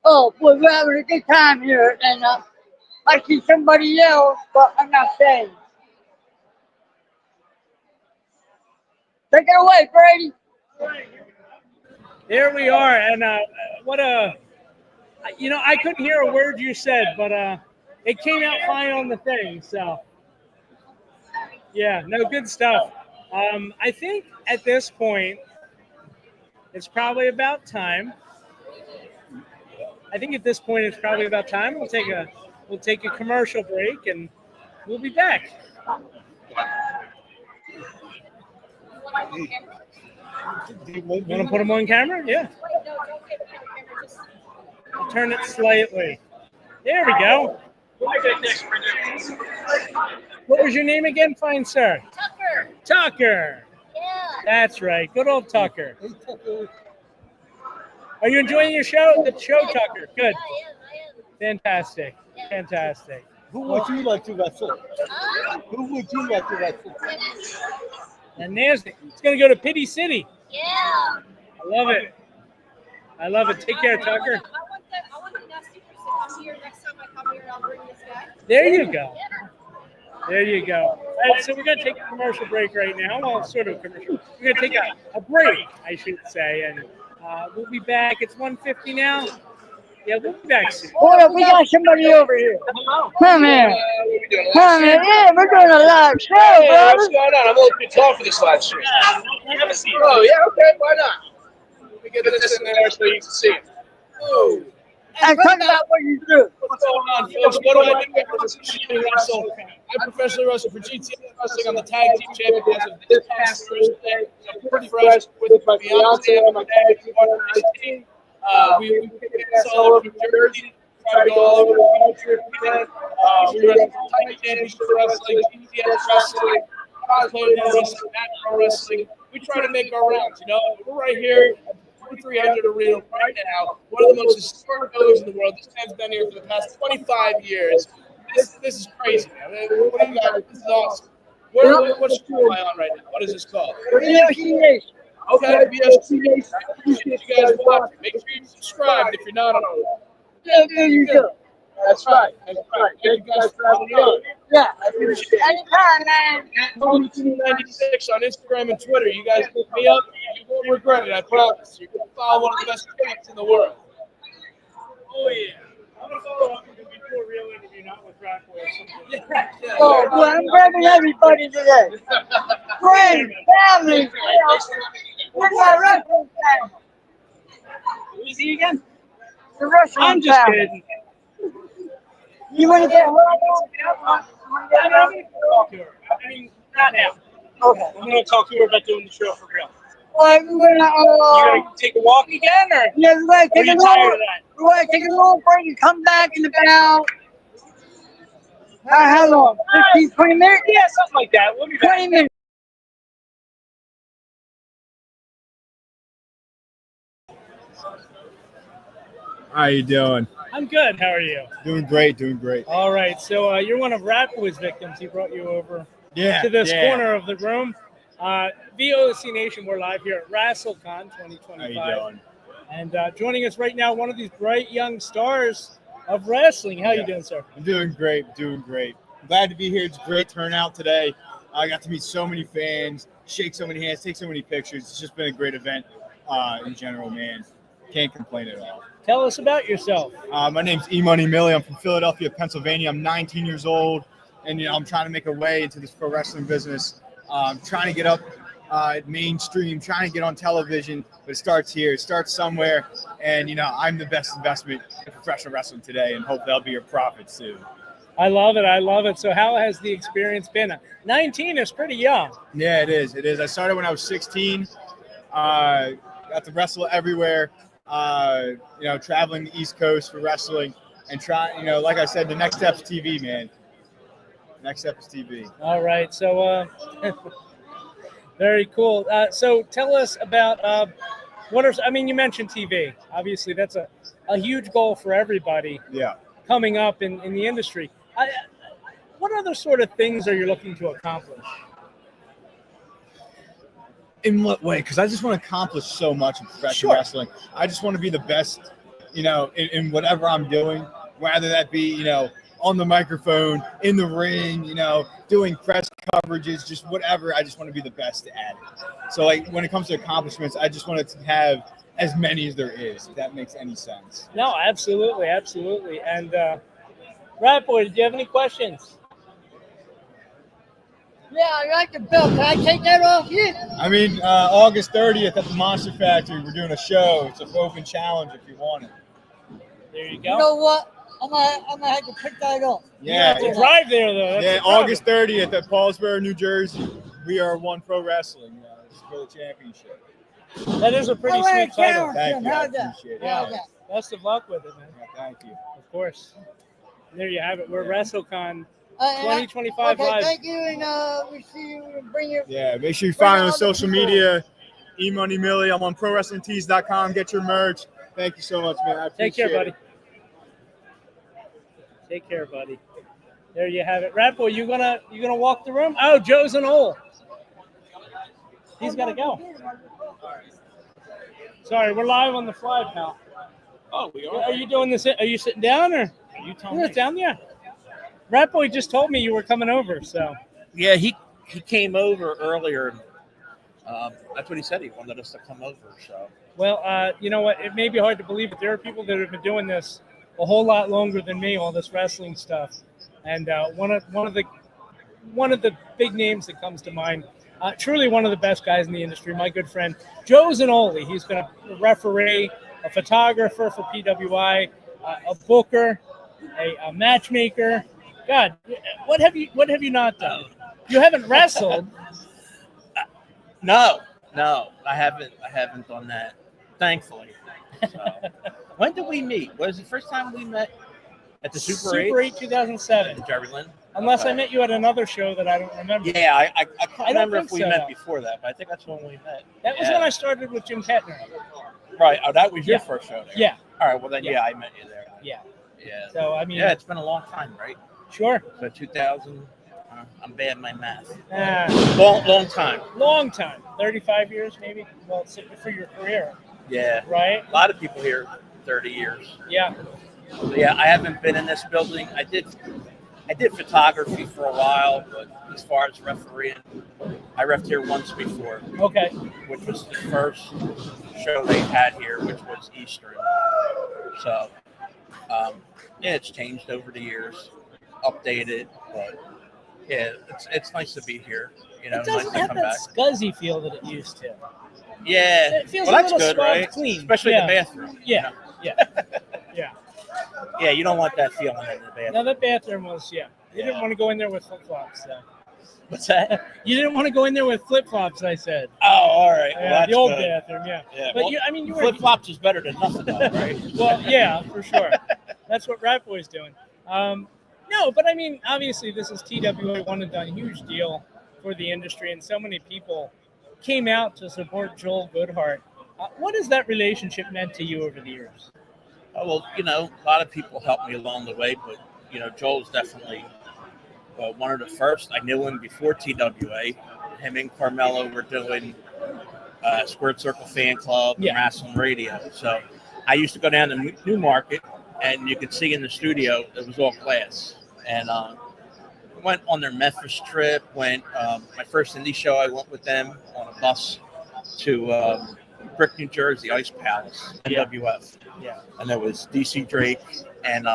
[SPEAKER 2] Oh, boy, we're having a good time here. And I see somebody else, but I'm not saying. Take it away, Brady.
[SPEAKER 1] There we are. And what a, I couldn't hear a word you said, but it came out fine on the thing. So, yeah, no, good stuff. I think at this point, it's probably about time. We'll take a commercial break and we'll be back. Want to put them on camera? Yeah. I'll turn it slightly. There we go. What was your name again, fine sir?
[SPEAKER 4] Tucker.
[SPEAKER 1] Tucker.
[SPEAKER 4] Yeah.
[SPEAKER 1] That's right. Good old Tucker. Are you enjoying your show? The show, Tucker. Good.
[SPEAKER 4] I am.
[SPEAKER 1] Fantastic. Fantastic.
[SPEAKER 6] Who would you like to wrestle? Who would you like to wrestle?
[SPEAKER 1] And Nancy, it's going to go to Pity City.
[SPEAKER 4] Yeah.
[SPEAKER 1] I love it. I love it. Take care, Tucker.
[SPEAKER 4] I want the nasty person to come here next time I come here. I'll bring this guy.
[SPEAKER 1] There you go. There you go. All right, so we're going to take a commercial break right now. Well, sort of commercial. We're going to take a break, I should say, and we'll be back. It's 1:50 now. Yeah, we'll be back soon.
[SPEAKER 2] Hold up, we got somebody over here. Come here. Come here. Yeah, we're doing a live show,
[SPEAKER 9] Hey,
[SPEAKER 2] brother.
[SPEAKER 9] what's going on? I'm a little too tall for this live stream.
[SPEAKER 1] Have a seat.
[SPEAKER 9] Oh, yeah, okay, why not? Let me get this in there so you can see it. Oh,
[SPEAKER 2] And talk about what you do.
[SPEAKER 9] what's going on, folks? What do I do? I professionally wrestle for GTS Wrestling on the Tag Team Champions of this past Thursday. I'm pretty fresh with my fiance and my tag team on our team. We picked this all over New Jersey. Try to go all over the country if we can. We wrestle Tag Championship Wrestling, GTS Wrestling, Cosplay Pro Wrestling, Mad Pro Wrestling. We try to make our rounds, you know. We're right here at the 2300 Arena right now. One of the most historic buildings in the world. This man's been here for the past 25 years. This is crazy, man. What do you got? This is awesome. What show am I on right now? What is this called?
[SPEAKER 2] Nation.
[SPEAKER 9] Okay, BSC Nation. I appreciate you guys watching. Make sure you subscribe if you're not already.
[SPEAKER 2] Yeah, there you go.
[SPEAKER 9] That's right. That's right. Thank you guys for having me on.
[SPEAKER 2] Yeah.
[SPEAKER 9] I appreciate it.
[SPEAKER 2] Anytime, man.
[SPEAKER 9] At Tony296 on Instagram and Twitter. You guys look me up. You won't regret it. I promise. You're going to follow one of the best cats in the world.
[SPEAKER 1] Oh, yeah. I'm going to follow up with you before a real interview, not with Ratboy or something.
[SPEAKER 2] Oh, boy, I'm grabbing everybody today. Friends, family. Where's my wrestling family?
[SPEAKER 1] Who's he again?
[SPEAKER 2] The wrestling
[SPEAKER 1] I'm just
[SPEAKER 2] family.
[SPEAKER 1] kidding.
[SPEAKER 2] You want to get home?
[SPEAKER 1] I mean, not now.
[SPEAKER 2] Okay.
[SPEAKER 1] I'm going to talk to her about doing the show for real.
[SPEAKER 2] Well, we're gonna,
[SPEAKER 1] You going to take a walk again, or
[SPEAKER 2] yeah, we're gonna
[SPEAKER 1] are
[SPEAKER 2] take
[SPEAKER 1] you
[SPEAKER 2] a
[SPEAKER 1] tired
[SPEAKER 2] little,
[SPEAKER 1] of that?
[SPEAKER 2] we're gonna take a little break and come back in about, how long? 15, 20 minutes?
[SPEAKER 1] Yeah, something like that. We'll be back.
[SPEAKER 2] 20 minutes.
[SPEAKER 10] How you doing?
[SPEAKER 1] I'm good. How are you?
[SPEAKER 10] Doing great, doing great.
[SPEAKER 1] All right. So you're one of Ratboy's victims. He brought you over
[SPEAKER 10] Yeah.
[SPEAKER 1] to this
[SPEAKER 10] yeah.
[SPEAKER 1] corner of the room. VOC Nation, we're live here at Rasslecon
[SPEAKER 10] How
[SPEAKER 1] 2025.
[SPEAKER 10] you doing?
[SPEAKER 1] And joining us right now, one of these bright young stars of wrestling. How you doing, sir?
[SPEAKER 10] I'm doing great, doing great. I'm glad to be here. It's a great turnout today. I got to meet so many fans, shake so many hands, take so many pictures. It's just been a great event in general, man. Can't complain at all.
[SPEAKER 1] Tell us about yourself.
[SPEAKER 10] My name's E-Money Millie. I'm from Philadelphia, Pennsylvania. I'm 19 years old, and I'm trying to make a way into this pro wrestling business. Trying to get up mainstream, trying to get on television, but it starts here. It starts somewhere, and I'm the best investment in professional wrestling today, and hope that'll be your profit soon.
[SPEAKER 1] I love it. I love it. So how has the experience been? 19 is pretty young.
[SPEAKER 10] Yeah, it is. It is. I started when I was 16. Got to wrestle everywhere. Traveling the East Coast for wrestling, and like I said, the next step's TV, man. Next step is TV.
[SPEAKER 1] All right. So very cool. So tell us about you mentioned TV. Obviously, that's a huge goal for everybody.
[SPEAKER 10] Yeah.
[SPEAKER 1] Coming up in the industry. What other sort of things are you looking to accomplish?
[SPEAKER 10] In what way? Because I just want to accomplish so much in professional wrestling. I just want to be the best, in whatever I'm doing, whether that be, on the microphone, in the ring, doing press coverages, just whatever. I just want to be the best at it. So, when it comes to accomplishments, I just want to have as many as there is, if that makes any sense.
[SPEAKER 1] No, absolutely, absolutely. And Ratboy, did you have any questions?
[SPEAKER 2] Yeah, I like the belt. Can I take that off you?
[SPEAKER 10] August 30th at the Monster Factory, we're doing a show. It's an open challenge if you want it.
[SPEAKER 1] There you go.
[SPEAKER 2] You know what? I'm gonna have to pick that up.
[SPEAKER 10] Yeah.
[SPEAKER 1] You have to drive there, though. That's the problem.
[SPEAKER 10] August 30th at Paulsboro, New Jersey. We are One Pro Wrestling. It's for the championship.
[SPEAKER 1] That is a pretty sweet title.
[SPEAKER 10] Thank you. I
[SPEAKER 2] How's that?
[SPEAKER 10] appreciate it.
[SPEAKER 1] Yeah. Best of luck with it, man.
[SPEAKER 10] Yeah, thank you.
[SPEAKER 1] Of course. There you have it. We're Rasslecon
[SPEAKER 2] And
[SPEAKER 1] 2025
[SPEAKER 2] okay,
[SPEAKER 1] live.
[SPEAKER 2] thank you, and we see you and bring you.
[SPEAKER 10] Yeah, make sure you find me on social media. E-Money Millie. I'm on ProWrestlingTees.com. Get your merch. Thank you so much, man. I appreciate
[SPEAKER 1] Take care, buddy.
[SPEAKER 10] it.
[SPEAKER 1] Take care, buddy. There you have it. Ratboy, you gonna walk the room? Oh, Joe Zanolle. He's got to go. Sorry, we're live on the fly, pal.
[SPEAKER 9] Oh, we are.
[SPEAKER 1] Are you doing this? Are you sitting down or?
[SPEAKER 9] You tell
[SPEAKER 1] You're
[SPEAKER 9] me.
[SPEAKER 1] down, yeah. Ratboy just told me you were coming over, so.
[SPEAKER 11] Yeah, he came over earlier. That's what he said. He wanted us to come over. So.
[SPEAKER 1] Well, you know what? It may be hard to believe, but there are people that have been doing this a whole lot longer than me. All this wrestling stuff, and one of the big names that comes to mind. Truly one of the best guys in the industry, my good friend, Joe Zanolle. He's been a referee, a photographer for PWI, a booker, a matchmaker. God, what have you not done? You haven't wrestled.
[SPEAKER 11] No, I haven't done that, thankfully. So. When did we meet? Was it the first time we met at the Super 8
[SPEAKER 1] 2007.
[SPEAKER 11] at Jerry Lynn?
[SPEAKER 1] Unless I met you at another show that I don't remember.
[SPEAKER 11] Yeah, I can't remember if we
[SPEAKER 1] so.
[SPEAKER 11] met before that, but I think that's when we met.
[SPEAKER 1] That was when I started with Jim Kettner.
[SPEAKER 11] Right. Oh, that was your first show there.
[SPEAKER 1] Yeah.
[SPEAKER 11] All right. Well, then, yeah, I met you there.
[SPEAKER 1] Yeah.
[SPEAKER 11] Yeah.
[SPEAKER 1] So, I mean.
[SPEAKER 11] Yeah, it's been a long time, right?
[SPEAKER 1] Sure.
[SPEAKER 11] So 2000. I'm bad at my math.
[SPEAKER 1] Long
[SPEAKER 11] time.
[SPEAKER 1] Long time. 35 years, maybe. Well, for your career.
[SPEAKER 11] Yeah.
[SPEAKER 1] Right.
[SPEAKER 11] A lot of people here, 30 years.
[SPEAKER 1] Yeah.
[SPEAKER 11] So, yeah, I haven't been in this building. I did photography for a while, but as far as refereeing, I reffed here once before.
[SPEAKER 1] Okay. Which
[SPEAKER 11] was the first show they had here, which was Eastern. So, yeah, it's changed over the years, updated, but yeah, it's nice to be here. You know,
[SPEAKER 1] it doesn't
[SPEAKER 11] nice to
[SPEAKER 1] have
[SPEAKER 11] come
[SPEAKER 1] that
[SPEAKER 11] back.
[SPEAKER 1] scuzzy feel that it used to.
[SPEAKER 11] Yeah,
[SPEAKER 1] it feels
[SPEAKER 11] well, that's
[SPEAKER 1] a little
[SPEAKER 11] good, right?
[SPEAKER 1] clean,
[SPEAKER 11] especially the bathroom.
[SPEAKER 1] Yeah, yeah, yeah.
[SPEAKER 11] Yeah, you don't want that feeling in the bathroom.
[SPEAKER 1] No, that bathroom was, You didn't want to go in there with flip-flops, so.
[SPEAKER 11] What's that?
[SPEAKER 1] You didn't want to go in there with flip-flops, I said.
[SPEAKER 11] Oh, all right.
[SPEAKER 1] Yeah,
[SPEAKER 11] Well,
[SPEAKER 1] the old
[SPEAKER 11] good.
[SPEAKER 1] bathroom, yeah. But
[SPEAKER 11] well,
[SPEAKER 1] you were
[SPEAKER 11] flip-flops is better than nothing, though, right?
[SPEAKER 1] Well, yeah, for sure. That's what Ratboy's doing. No, but I mean, obviously, this is TWA one and done, huge deal for the industry, and so many people came out to support Joel Goodhart. What has that relationship meant to you over the years?
[SPEAKER 11] Oh, well, you know, a lot of people helped me along the way, but, you know, Joel's definitely one of the first. I knew him before TWA. Him and Carmelo were doing Squared Circle Fan Club and Wrestling Radio. So I used to go down to Newmarket, and you could see in the studio, it was all glass. And went on their Memphis trip, my first indie show, I went with them on a bus to Brick, New Jersey, Ice Palace, NWF.
[SPEAKER 1] Yeah.
[SPEAKER 11] And there was DC Drake and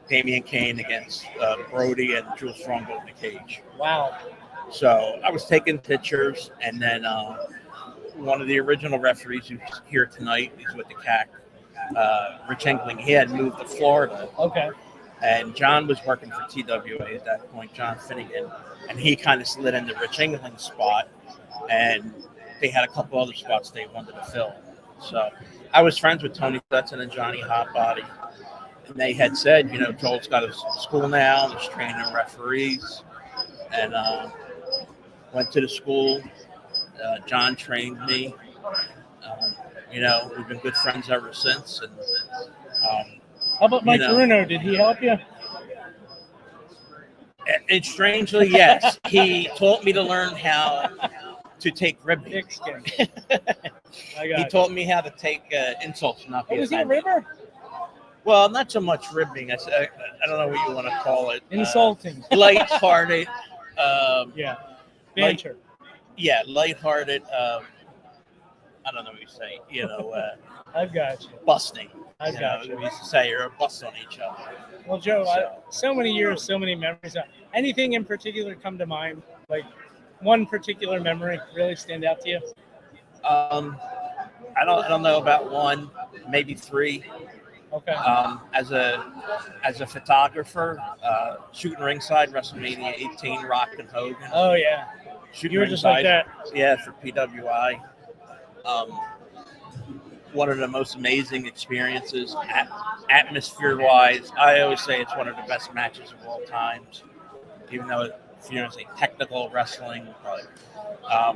[SPEAKER 11] Damian Kane against Brody and Jules Strongbow in the cage.
[SPEAKER 1] Wow.
[SPEAKER 11] So I was taking pictures, and then one of the original referees who's here tonight, he's with the CAC, Rich Engling, he had moved to Florida.
[SPEAKER 1] Okay.
[SPEAKER 11] And John was working for TWA at that point, John Finegan, and he kind of slid into Rich Engling's spot, and they had a couple other spots they wanted to fill. So I was friends with Tony Stetson and Johnny Hotbody, and they had said, you know, Joel's got his school now, he's training referees, and went to the school. John trained me. You know, we've been good friends ever since. And
[SPEAKER 1] how about Mike Bruno? Did he help you?
[SPEAKER 11] And strangely, yes. He taught me to learn how to take ribbing. He taught me how to take insults, not be
[SPEAKER 1] was he a
[SPEAKER 11] offended.
[SPEAKER 1] ribber?
[SPEAKER 11] Well, not so much ribbing. I don't know what you want to call it.
[SPEAKER 1] Insulting.
[SPEAKER 11] Lighthearted.
[SPEAKER 1] Banter.
[SPEAKER 11] Lighthearted. I don't know what you say. You know.
[SPEAKER 1] I've got you.
[SPEAKER 11] Busting.
[SPEAKER 1] I've got you.
[SPEAKER 11] We used to say you're a bust on each other.
[SPEAKER 1] Well, Joe, so many years, so many memories. Anything in particular come to mind? Like one particular memory really stand out to you?
[SPEAKER 11] I don't know about one, maybe three.
[SPEAKER 1] Okay.
[SPEAKER 11] As a photographer, shooting ringside, WrestleMania 18, Rock and Hogan.
[SPEAKER 1] Oh yeah.
[SPEAKER 11] Shooting
[SPEAKER 1] you were just like that.
[SPEAKER 11] Yeah, for PWI. One of the most amazing experiences, atmosphere-wise. I always say it's one of the best matches of all times, even though if you're going to say technical wrestling, probably.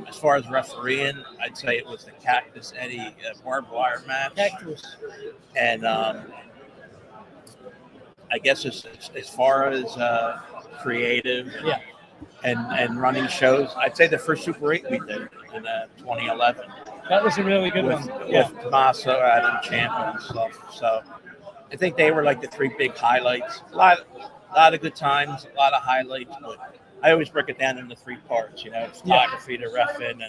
[SPEAKER 11] As far as refereeing, I'd say it was the Cactus Eddie barbed wire match.
[SPEAKER 1] Cactus.
[SPEAKER 11] And I guess as far as creative and running shows, I'd say the first Super 8 we did in 2011.
[SPEAKER 1] That was a really good one.
[SPEAKER 11] With Tommaso, Adam Champa and stuff. So I think they were like the three big highlights. A lot of good times, a lot of highlights, but I always break it down into three parts, photography, the reffing,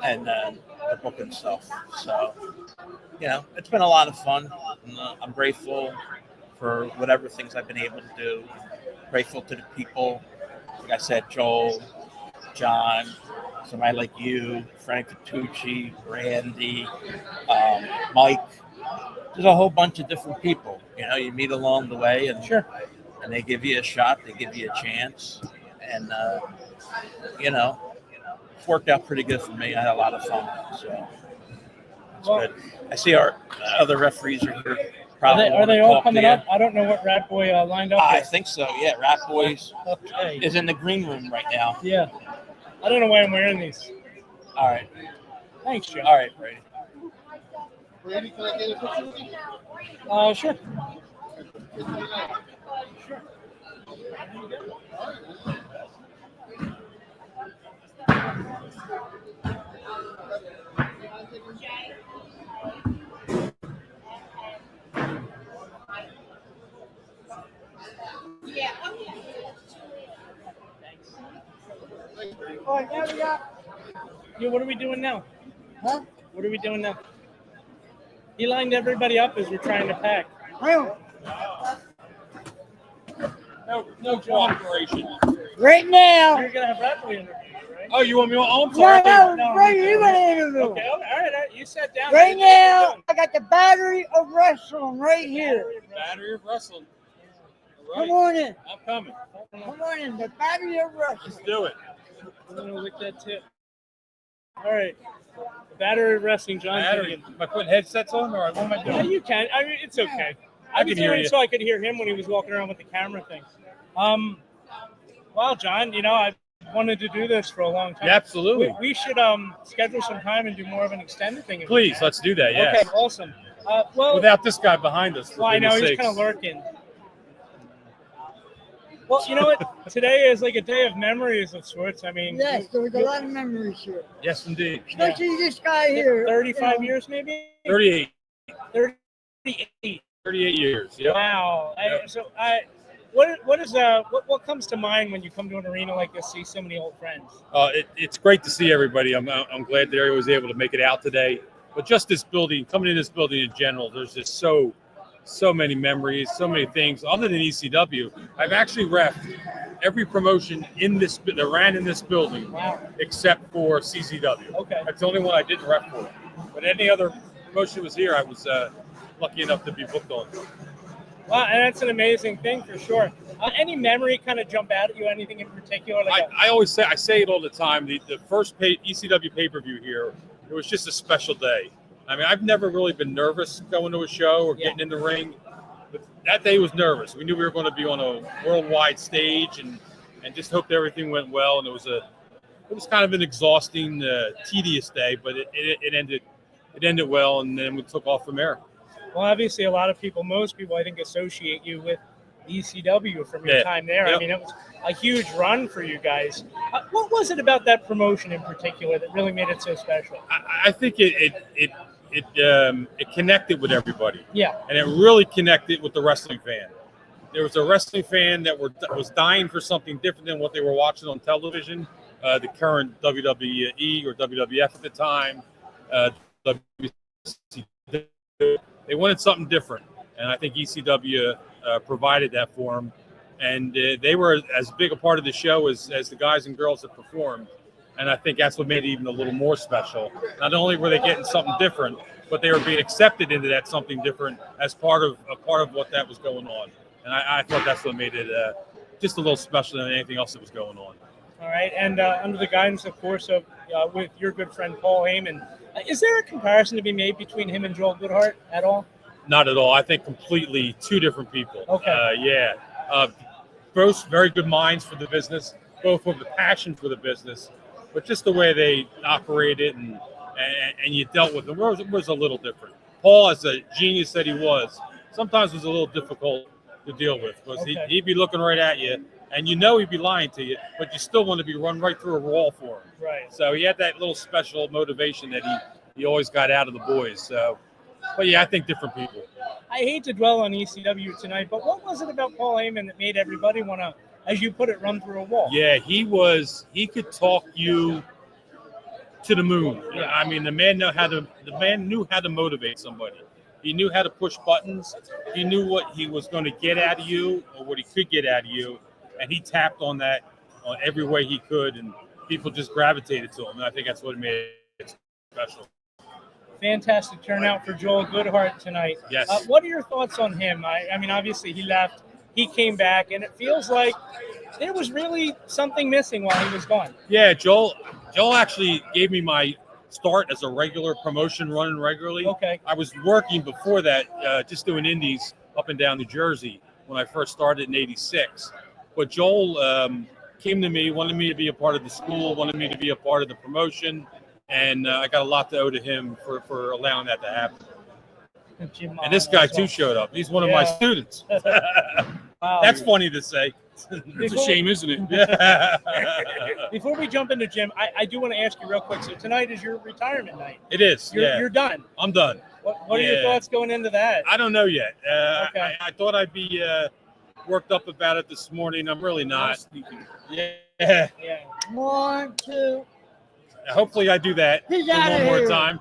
[SPEAKER 11] and the book and stuff. So, it's been a lot of fun. And, I'm grateful for whatever things I've been able to do. Grateful to the people, like I said, Joel, John, somebody like you, Frank Tucci, Randy, Mike. There's a whole bunch of different people, you meet along the way, and and they give you a shot, they give you a chance, and it's worked out pretty good for me. I had a lot of fun, so it's good. I see our other referees are here. Probably
[SPEAKER 1] are they all coming up? I don't know what Ratboy lined up.
[SPEAKER 11] I think so. Yeah, Ratboy is in the green room right now.
[SPEAKER 1] Yeah, I don't know why I'm wearing these.
[SPEAKER 11] All right.
[SPEAKER 1] Thanks, Joe.
[SPEAKER 11] All right, Brady.
[SPEAKER 9] Brady, can I get a picture with you?
[SPEAKER 1] Sure. Sure.
[SPEAKER 4] Yeah.
[SPEAKER 2] All right, now we got.
[SPEAKER 1] Yeah, what are we doing now?
[SPEAKER 2] Huh?
[SPEAKER 1] What are we doing now? He lined everybody up as we're trying to pack.
[SPEAKER 9] No cooperation.
[SPEAKER 2] Right now.
[SPEAKER 1] You're gonna have Ratboy interview, right?
[SPEAKER 9] Oh, you want me on? Oh, I'm sorry.
[SPEAKER 2] No, Brady, you want to interview.
[SPEAKER 1] Okay, all right. You sat down.
[SPEAKER 2] Right now, I got the battery of wrestling right here.
[SPEAKER 9] Battery of wrestling. All
[SPEAKER 2] Come
[SPEAKER 9] right.
[SPEAKER 2] on in.
[SPEAKER 9] I'm coming.
[SPEAKER 2] Come on in. The battery of wrestling.
[SPEAKER 9] Let's do it.
[SPEAKER 1] I'm gonna lick that tip. All right. The battery wrestling, John.
[SPEAKER 9] Battery. Am I putting headsets on, or what am I
[SPEAKER 1] Yeah,
[SPEAKER 9] doing?
[SPEAKER 1] you can. I mean, it's okay.
[SPEAKER 9] I
[SPEAKER 1] was
[SPEAKER 9] can hear
[SPEAKER 1] doing it
[SPEAKER 9] you.
[SPEAKER 1] so I could hear him when he was walking around with the camera thing. Well, John, I've wanted to do this for a long time.
[SPEAKER 9] Yeah, absolutely.
[SPEAKER 1] We should schedule some time and do more of an extended thing. if we
[SPEAKER 9] Please,
[SPEAKER 1] can.
[SPEAKER 9] let's do that. Yes.
[SPEAKER 1] Okay, awesome. Well,
[SPEAKER 9] Without this guy behind us. for
[SPEAKER 1] well, I know
[SPEAKER 9] goodness
[SPEAKER 1] he's
[SPEAKER 9] sakes.
[SPEAKER 1] kind of lurking. Well, you know what? Today is like a day of memories of sorts. I mean,
[SPEAKER 2] Yes, there was a lot of memories here.
[SPEAKER 9] Yes, indeed.
[SPEAKER 2] Especially this guy here.
[SPEAKER 1] 35 years, maybe.
[SPEAKER 9] 38.
[SPEAKER 1] 38.
[SPEAKER 9] 38 years. Yep.
[SPEAKER 1] Wow. What comes to mind when you come to an arena like this, see so many old friends?
[SPEAKER 9] It's great to see everybody. I'm glad that everybody was able to make it out today. But just this building, coming in this building in general, there's just so many memories, so many things. Other than ECW, I've actually reffed every promotion that ran in this building, except for CCW.
[SPEAKER 1] Okay.
[SPEAKER 9] That's the only one I didn't ref for. But any other promotion that was here, I was lucky enough to be booked on.
[SPEAKER 1] Wow, and that's an amazing thing for sure. Any memory kind of jump out at you? Anything in particular?
[SPEAKER 9] I always say it all the time. The first ECW pay-per-view here, it was just a special day. I mean, I've never really been nervous going to a show or getting in the ring, but that day was nervous. We knew we were going to be on a worldwide stage, and just hoped everything went well. And it was kind of an exhausting, tedious day, but it ended well, and then we took off from there.
[SPEAKER 1] Well, obviously, most people, I think, associate you with ECW from your time there.
[SPEAKER 9] Yep.
[SPEAKER 1] I mean, it was a huge run for you guys. What was it about that promotion in particular that really made it so special?
[SPEAKER 9] I think it connected with everybody.
[SPEAKER 1] Yeah.
[SPEAKER 9] And it really connected with the wrestling fan. There was a wrestling fan that was dying for something different than what they were watching on television, the current WWE or WWF at the time, WCW. They wanted something different, and I think ECW provided that for them. And they were as big a part of the show as the guys and girls that performed. And I think that's what made it even a little more special. Not only were they getting something different, but they were being accepted into that something different as part of what that was going on. And I thought that's what made it just a little special than anything else that was going on.
[SPEAKER 1] All right, and under the guidance, of course, of with your good friend Paul Heyman, is there a comparison to be made between him and Joel Goodhart at all?
[SPEAKER 9] Not at all. I think completely two different people.
[SPEAKER 1] Okay.
[SPEAKER 9] Both very good minds for the business, both with the passion for the business, but just the way they operated and you dealt with them was a little different. Paul, as a genius that he was, sometimes was a little difficult
[SPEAKER 12] to deal with because
[SPEAKER 1] Okay.
[SPEAKER 12] he'd be looking right at you, and you know he'd be lying to you, but you still want to be run right through a wall for him.
[SPEAKER 1] Right.
[SPEAKER 12] So he had that little special motivation that he always got out of the boys. So, but yeah, I think different people.
[SPEAKER 1] I hate to dwell on ECW tonight, but what was it about Paul Heyman that made everybody want to, as you put it, run through a wall?
[SPEAKER 12] Yeah, he could talk you to the moon.
[SPEAKER 1] Yeah.
[SPEAKER 12] I mean, the man knew how to motivate somebody. He knew how to push buttons. He knew what he was going to get out of you or what he could get out of you, and he tapped on that on every way he could, and people just gravitated to him. And I think that's what made it special.
[SPEAKER 1] Fantastic turnout for Joel Goodhart tonight.
[SPEAKER 12] Yes.
[SPEAKER 1] What are your thoughts on him? I mean, obviously he left, he came back, and it feels like there was really something missing while he was gone.
[SPEAKER 12] Yeah, Joel actually gave me my start as a regular promotion running regularly.
[SPEAKER 1] Okay.
[SPEAKER 12] I was working before that, just doing indies up and down New Jersey when I first started in '86. But Joel came to me, wanted me to be a part of the school, wanted me to be a part of the promotion, and I got a lot to owe to him for allowing that to happen. And this guy too showed up. He's one of my students.
[SPEAKER 1] Wow.
[SPEAKER 12] That's funny to say.
[SPEAKER 9] It's a shame, isn't it?
[SPEAKER 12] Yeah.
[SPEAKER 1] Before we jump into Jim, I do want to ask you real quick. So tonight is your retirement night.
[SPEAKER 12] It is.
[SPEAKER 1] You're done.
[SPEAKER 12] I'm done.
[SPEAKER 1] What are your thoughts going into that?
[SPEAKER 12] I don't know yet.
[SPEAKER 1] Okay.
[SPEAKER 12] I thought I'd be worked up about it this morning. I'm really not. Yeah.
[SPEAKER 1] Yeah.
[SPEAKER 2] 1, 2.
[SPEAKER 12] Hopefully I do that
[SPEAKER 2] He's
[SPEAKER 12] for
[SPEAKER 2] outta
[SPEAKER 12] one more
[SPEAKER 2] here.
[SPEAKER 12] time.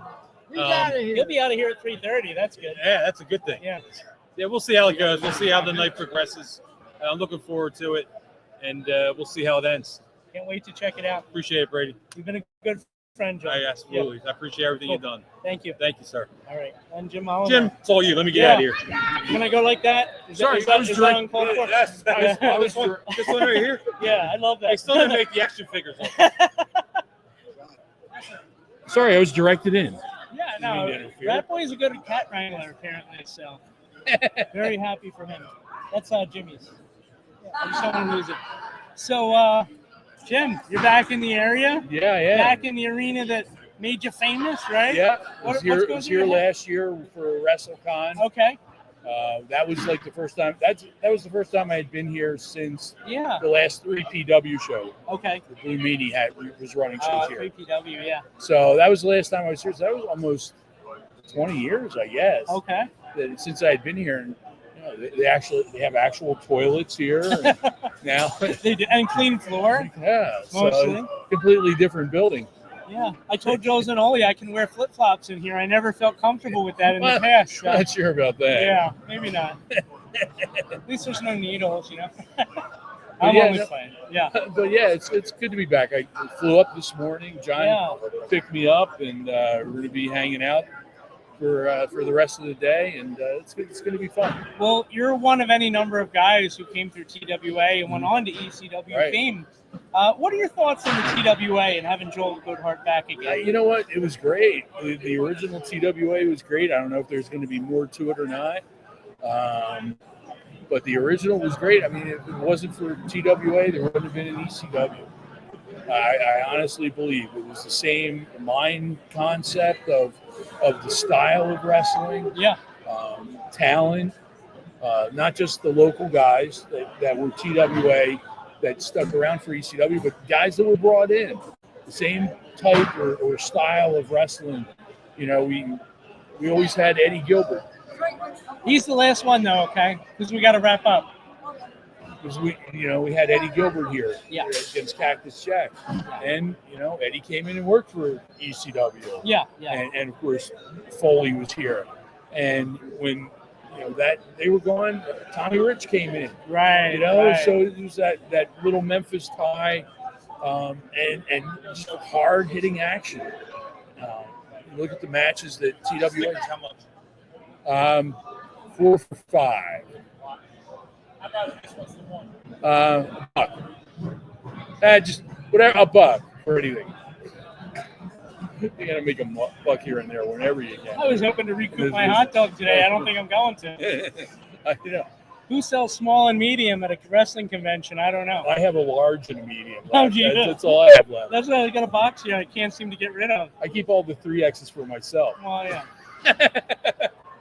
[SPEAKER 2] He's out of here.
[SPEAKER 1] He'll be out of here at 3:30. That's good.
[SPEAKER 12] Yeah, that's a good thing.
[SPEAKER 1] Yeah.
[SPEAKER 12] Yeah, we'll see how it goes. We'll see how the night progresses. I'm looking forward to it, and we'll see how it ends.
[SPEAKER 1] Can't wait to check it out.
[SPEAKER 12] Appreciate it, Brady.
[SPEAKER 1] You've been a good friend, John.
[SPEAKER 12] Absolutely. I appreciate everything you've done.
[SPEAKER 1] Thank you.
[SPEAKER 12] Thank you, sir.
[SPEAKER 1] All right. And Jim Molineaux.
[SPEAKER 12] Jim, it's all you. Let me get out of here.
[SPEAKER 1] Can I go like that?
[SPEAKER 9] Sorry,
[SPEAKER 1] that
[SPEAKER 9] I was
[SPEAKER 1] that uncalled for?
[SPEAKER 12] Yes, this one right here.
[SPEAKER 1] Yeah, I love that.
[SPEAKER 12] I still didn't make the action figures up.
[SPEAKER 9] Sorry, I was directed in.
[SPEAKER 1] Yeah, no. Ratboy is a good cat wrangler, apparently. So very happy for him. That's Jimmy's. Yeah, I just don't want to lose it. So, Jim, you're back in the area.
[SPEAKER 9] Yeah.
[SPEAKER 1] Back in the arena that made you famous, right?
[SPEAKER 9] Yeah,
[SPEAKER 1] What's
[SPEAKER 9] was
[SPEAKER 1] going
[SPEAKER 9] here
[SPEAKER 1] through your head?
[SPEAKER 9] last year for Rasslecon.
[SPEAKER 1] Okay.
[SPEAKER 9] That was like the first time. That was the first time I had been here since
[SPEAKER 1] Yeah.
[SPEAKER 9] the last 3PW show.
[SPEAKER 1] Okay.
[SPEAKER 9] The Blue Meanie was running shows here.
[SPEAKER 1] 3PW, yeah.
[SPEAKER 9] So that was the last time I was here. So that was almost 20 years, I guess.
[SPEAKER 1] Okay.
[SPEAKER 9] Since I had been here, and they have actual toilets here and now.
[SPEAKER 1] They do, and clean floor.
[SPEAKER 9] Yeah,
[SPEAKER 1] Mostly.
[SPEAKER 9] so completely different building.
[SPEAKER 1] Yeah, I told Joe Zanolle I can wear flip-flops in here. I never felt comfortable with that in the past. So.
[SPEAKER 9] Not sure about that.
[SPEAKER 1] Yeah, maybe not. At least there's no needles, you know.
[SPEAKER 9] But
[SPEAKER 1] I'm
[SPEAKER 9] yeah,
[SPEAKER 1] always playing. Yeah.
[SPEAKER 9] But yeah, it's good to be back. I flew up this morning. John picked me up, and we're going to be hanging out for the rest of the day, and it's going to be fun.
[SPEAKER 1] Well, you're one of any number of guys who came through TWA and went on to ECW fame. What are your thoughts on the TWA and having Joel Goodhart back again?
[SPEAKER 9] You know what? It was great. The original TWA was great. I don't know if there's going to be more to it or not. But the original was great. I mean, if it wasn't for TWA, there wouldn't have been an ECW. I honestly believe it was the same mind concept of the style of wrestling.
[SPEAKER 1] Yeah.
[SPEAKER 9] Talent, not just the local guys that were TWA that stuck around for ECW, but guys that were brought in. The same type or style of wrestling. You know, we always had Eddie Gilbert.
[SPEAKER 1] He's the last one, though, okay? Because we got to wrap up.
[SPEAKER 9] Because we had Eddie Gilbert here against Cactus Jack, and Eddie came in and worked for ECW.
[SPEAKER 1] Yeah.
[SPEAKER 9] And of course Foley was here, and when that they were gone, Tommy Rich came in.
[SPEAKER 1] Right.
[SPEAKER 9] So it was that little Memphis tie, and just hard hitting action. You look at the matches that TWA.
[SPEAKER 12] How much?
[SPEAKER 9] 4 for $5. Just whatever, a buck for anything. You gotta make a buck here and there whenever you can.
[SPEAKER 1] I was hoping to recoup my hot dog today. I don't think I'm going to. Who sells small and medium at a wrestling convention? I don't know.
[SPEAKER 9] I have a large and a medium.
[SPEAKER 1] Oh, gee.
[SPEAKER 9] That's all I have left.
[SPEAKER 1] That's why I got a box here I can't seem to get rid of.
[SPEAKER 9] I keep all the 3X's for myself.
[SPEAKER 1] Well, yeah.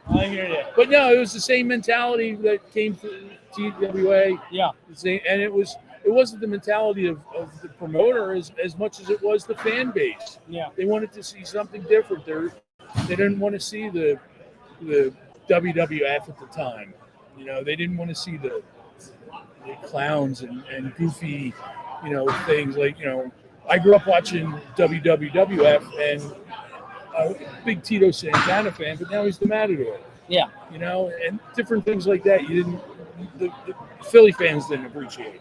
[SPEAKER 9] I hear you.
[SPEAKER 7] But no, it was the same mentality that came to TWA.
[SPEAKER 9] Yeah.
[SPEAKER 7] And it wasn't the mentality of the promoter as much as it was the fan base.
[SPEAKER 9] Yeah.
[SPEAKER 7] They wanted to see something different. They didn't want to see the WWF at the time. They didn't want to see the clowns and goofy, things like, I grew up watching WWF and a big Tito Santana fan, but now he's the Matador.
[SPEAKER 9] Yeah.
[SPEAKER 7] And different things like that. The Philly fans didn't appreciate.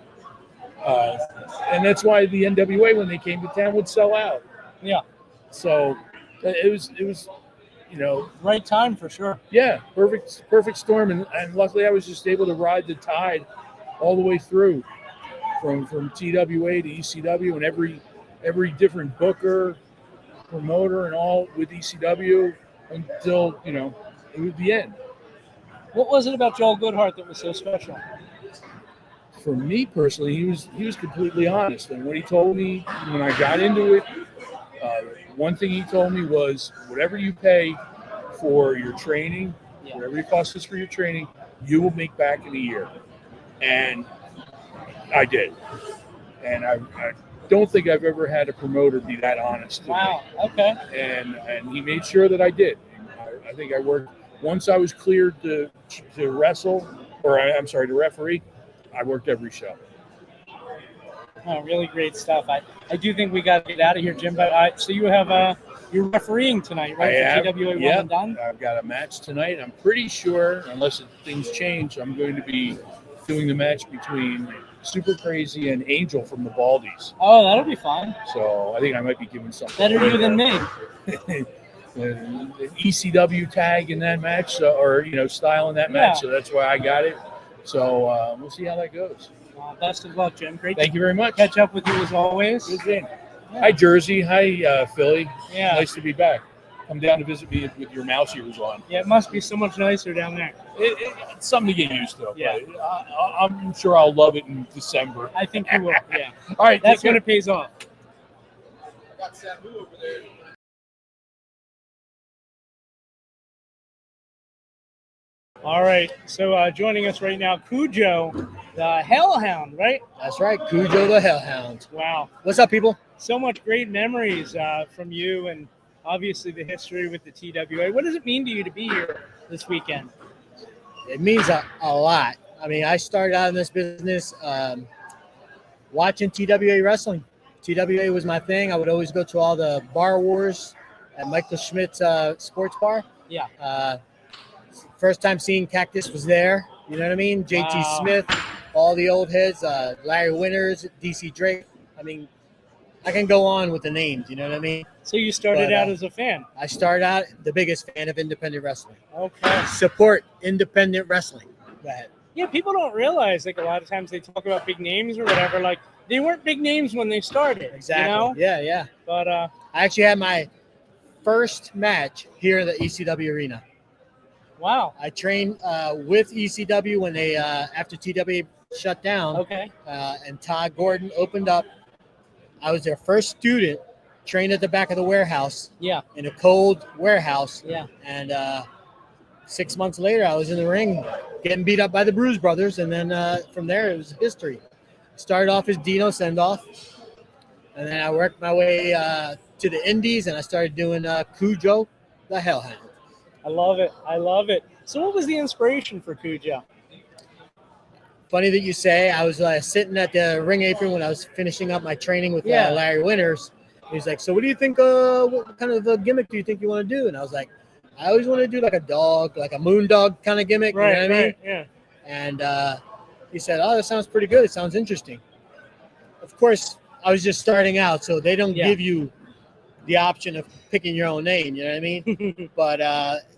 [SPEAKER 7] And that's why the NWA, when they came to town, would sell out.
[SPEAKER 9] Yeah.
[SPEAKER 7] So it was,
[SPEAKER 9] right time for sure.
[SPEAKER 7] Yeah, perfect storm, and luckily I was just able to ride the tide all the way through, from TWA to ECW, and every different booker, promoter, and all with ECW until it was the end.
[SPEAKER 9] What was it about Joel Goodhart that was so special?
[SPEAKER 7] For me personally, he was completely honest, and what he told me when I got into it, one thing he told me was, whatever you pay for your training, whatever it costs us for your training, you will make back in a year. And I did. And I don't think I've ever had a promoter be that honest to
[SPEAKER 9] Wow.
[SPEAKER 7] me.
[SPEAKER 9] Okay.
[SPEAKER 7] And he made sure that I did. I think I worked, once I was cleared to wrestle, to referee, I worked every show.
[SPEAKER 9] Oh, really great stuff. I do think we got to get out of here, Jim. But so you have you're refereeing tonight, right? For TWA One and Done?
[SPEAKER 7] I've got a match tonight. I'm pretty sure, unless things change, I'm going to be doing the match between Super Crazy and Angel from the Baldies.
[SPEAKER 9] Oh, that'll be fun.
[SPEAKER 7] So I think I might be giving something.
[SPEAKER 9] Better you than me.
[SPEAKER 7] An ECW tag in that match, style in that match. So that's why I got it. So we'll see how that goes.
[SPEAKER 9] Best of luck, Jim. Great.
[SPEAKER 7] Thank you very much.
[SPEAKER 9] Catch up with you as always.
[SPEAKER 7] Good thing. Yeah. Hi, Jersey. Hi, Philly.
[SPEAKER 9] Yeah.
[SPEAKER 7] Nice to be back. Come down to visit me with your mouse ears on.
[SPEAKER 9] Yeah, it must be so much nicer down there.
[SPEAKER 7] It's something to get used to.
[SPEAKER 9] Yeah.
[SPEAKER 7] I'm sure I'll love it in December.
[SPEAKER 9] I think you will. Yeah.
[SPEAKER 7] All right.
[SPEAKER 9] That's when it pays off.
[SPEAKER 3] I got Sabu over there.
[SPEAKER 9] All right. So joining us right now, Cujo, the Hellhound, right?
[SPEAKER 13] That's right, Cujo the Hellhound.
[SPEAKER 9] Wow.
[SPEAKER 13] What's up, people?
[SPEAKER 9] So much great memories from you, and obviously the history with the TWA. What does it mean to you to be here this weekend?
[SPEAKER 13] It means a lot. I mean, I started out in this business watching TWA wrestling. TWA was my thing. I would always go to all the bar wars at Michael Schmidt's sports bar.
[SPEAKER 9] Yeah.
[SPEAKER 13] First time seeing Cactus was there. You know what I mean? JT Smith, all the old heads, Larry Winters, DC Drake. I mean, I can go on with the names. You know what I mean?
[SPEAKER 9] So you started out as a fan?
[SPEAKER 13] I started out the biggest fan of independent wrestling.
[SPEAKER 9] Okay.
[SPEAKER 13] Support independent wrestling. Go ahead.
[SPEAKER 9] Yeah, people don't realize, like, a lot of times they talk about big names or whatever. Like, they weren't big names when they started.
[SPEAKER 13] Exactly.
[SPEAKER 9] You know?
[SPEAKER 13] Yeah.
[SPEAKER 9] But
[SPEAKER 13] I actually had my first match here in the ECW Arena.
[SPEAKER 9] Wow.
[SPEAKER 13] I trained with ECW when they after TWA shut down.
[SPEAKER 9] Okay.
[SPEAKER 13] And Todd Gordon opened up. I was their first student, trained at the back of the warehouse.
[SPEAKER 9] Yeah.
[SPEAKER 13] In a cold warehouse.
[SPEAKER 9] Yeah.
[SPEAKER 13] And 6 months later, I was in the ring getting beat up by the Bruise Brothers. And then from there, it was history. Started off as Dino Sendoff. And then I worked my way to the Indies, and I started doing Cujo the Hellhound.
[SPEAKER 9] I love it. I love it. So what was the inspiration for Cujo?
[SPEAKER 13] Funny that you say. I was sitting at the ring apron when I was finishing up my training with Larry Winters. He's like, so what do you think, what kind of a gimmick do you think you want to do? And I was like, I always want to do like a dog, like a moon dog kind of gimmick.
[SPEAKER 9] Right,
[SPEAKER 13] you know what I mean?
[SPEAKER 9] Yeah.
[SPEAKER 13] And he said, oh, that sounds pretty good. It sounds interesting. Of course, I was just starting out, so they don't give you the option of picking your own name, you know what I mean? But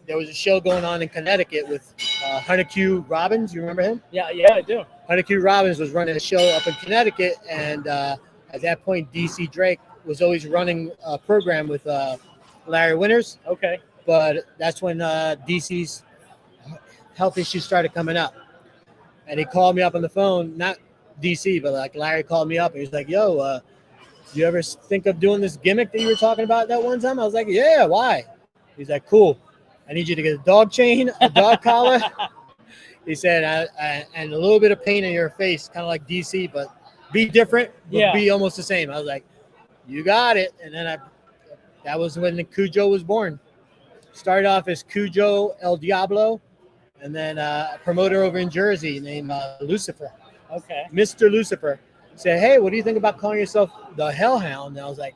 [SPEAKER 13] there was a show going on in Connecticut with Hunter Q. Robbins. You remember him?
[SPEAKER 9] Yeah, I do.
[SPEAKER 13] Hunter Q. Robbins was running a show up in Connecticut, and at that point, DC Drake was always running a program with Larry Winters.
[SPEAKER 9] Okay.
[SPEAKER 13] But that's when DC's health issues started coming up. And he called me up on the phone, not DC, but like Larry called me up, and he was like, yo, do you ever think of doing this gimmick that you were talking about that one time? I was like, yeah, why? He's like, cool. I need you to get a dog chain, a dog collar. He said, and a little bit of paint in your face, kind of like DC, but be different, but be almost the same. I was like, you got it. And then that was when the Cujo was born. Started off as Cujo El Diablo, and then a promoter over in Jersey named Lucifer.
[SPEAKER 1] Okay.
[SPEAKER 13] Mr. Lucifer said, hey, what do you think about calling yourself the Hellhound? And I was like,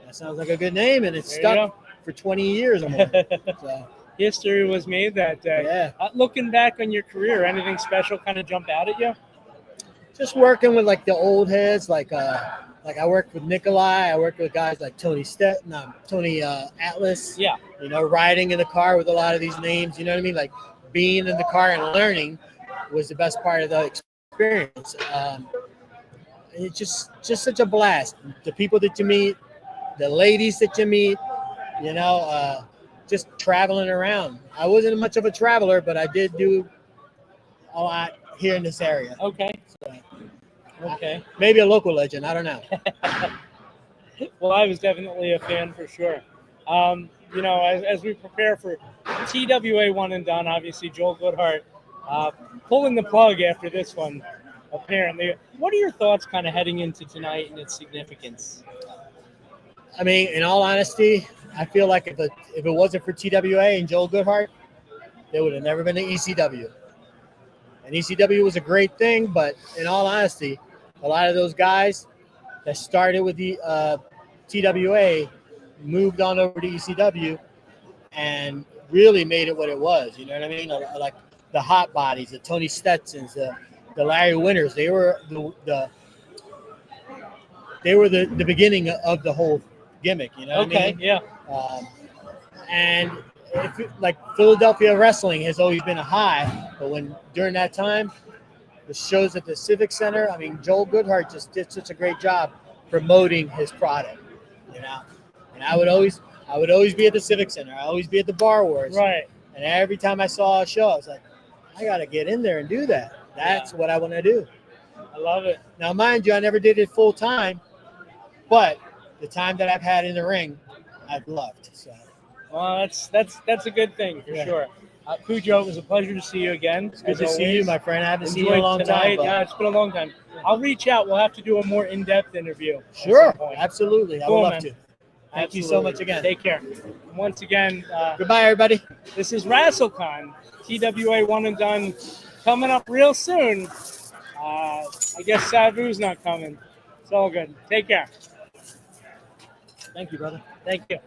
[SPEAKER 13] that sounds like a good name, and it's stuck for 20 years or more. So.
[SPEAKER 1] History was made that day.
[SPEAKER 13] Yeah.
[SPEAKER 1] Looking back on your career, anything special kind of jump out at you?
[SPEAKER 13] Just working with like the old heads, like I worked with Nikolai. I worked with guys like Tony Atlas.
[SPEAKER 1] Yeah.
[SPEAKER 13] You know, riding in the car with a lot of these names. You know what I mean? Like being in the car and learning was the best part of the experience. It's just such a blast. The people that you meet, the ladies that you meet. You know, just traveling around. I wasn't much of a traveler, but I did do a lot here in this area.
[SPEAKER 1] Okay.
[SPEAKER 13] So,
[SPEAKER 1] okay.
[SPEAKER 13] Maybe a local legend. I don't know.
[SPEAKER 1] Well, I was definitely a fan for sure. You know, as we prepare for TWA One and Done, obviously Joel Goodhart pulling the plug after this one, apparently. What are your thoughts kind of heading into tonight and its significance?
[SPEAKER 13] I mean, in all honesty, I feel like if it wasn't for TWA and Joel Goodhart, there would have never been an ECW. And ECW was a great thing, but in all honesty, a lot of those guys that started with the TWA moved on over to ECW and really made it what it was. You know what I mean? Like the Hot Bodies, the Tony Stetsons, the Larry Winters. They were the beginning of the whole gimmick. You know what I mean?
[SPEAKER 1] Yeah.
[SPEAKER 13] And like Philadelphia wrestling has always been a high, but during that time, the shows at the Civic Center, I mean, Joel Goodhart just did such a great job promoting his product, you know. And I would always be at the Civic Center. I always be at the Bar Wars.
[SPEAKER 1] Right.
[SPEAKER 13] And every time I saw a show, I was like, I got to get in there and do that. That's what I want to do.
[SPEAKER 1] I love it.
[SPEAKER 13] Now, mind you, I never did it full time, but the time that I've had in the ring, I've loved. So.
[SPEAKER 1] Well, that's a good thing for sure. Cujo, it was a pleasure to see you again.
[SPEAKER 13] It's good to see you, my friend. I haven't seen you in a long time.
[SPEAKER 1] Yeah, it's been a long time. I'll reach out. We'll have to do a more in-depth interview.
[SPEAKER 13] Sure, absolutely. I would love
[SPEAKER 1] man.
[SPEAKER 13] to. Thank you so much again.
[SPEAKER 1] Take care. Once again,
[SPEAKER 13] goodbye, everybody.
[SPEAKER 1] This is Rasslecon, TWA One and Done, coming up real soon. I guess Savu's not coming. It's all good. Take care.
[SPEAKER 13] Thank you, brother.
[SPEAKER 1] Thank you.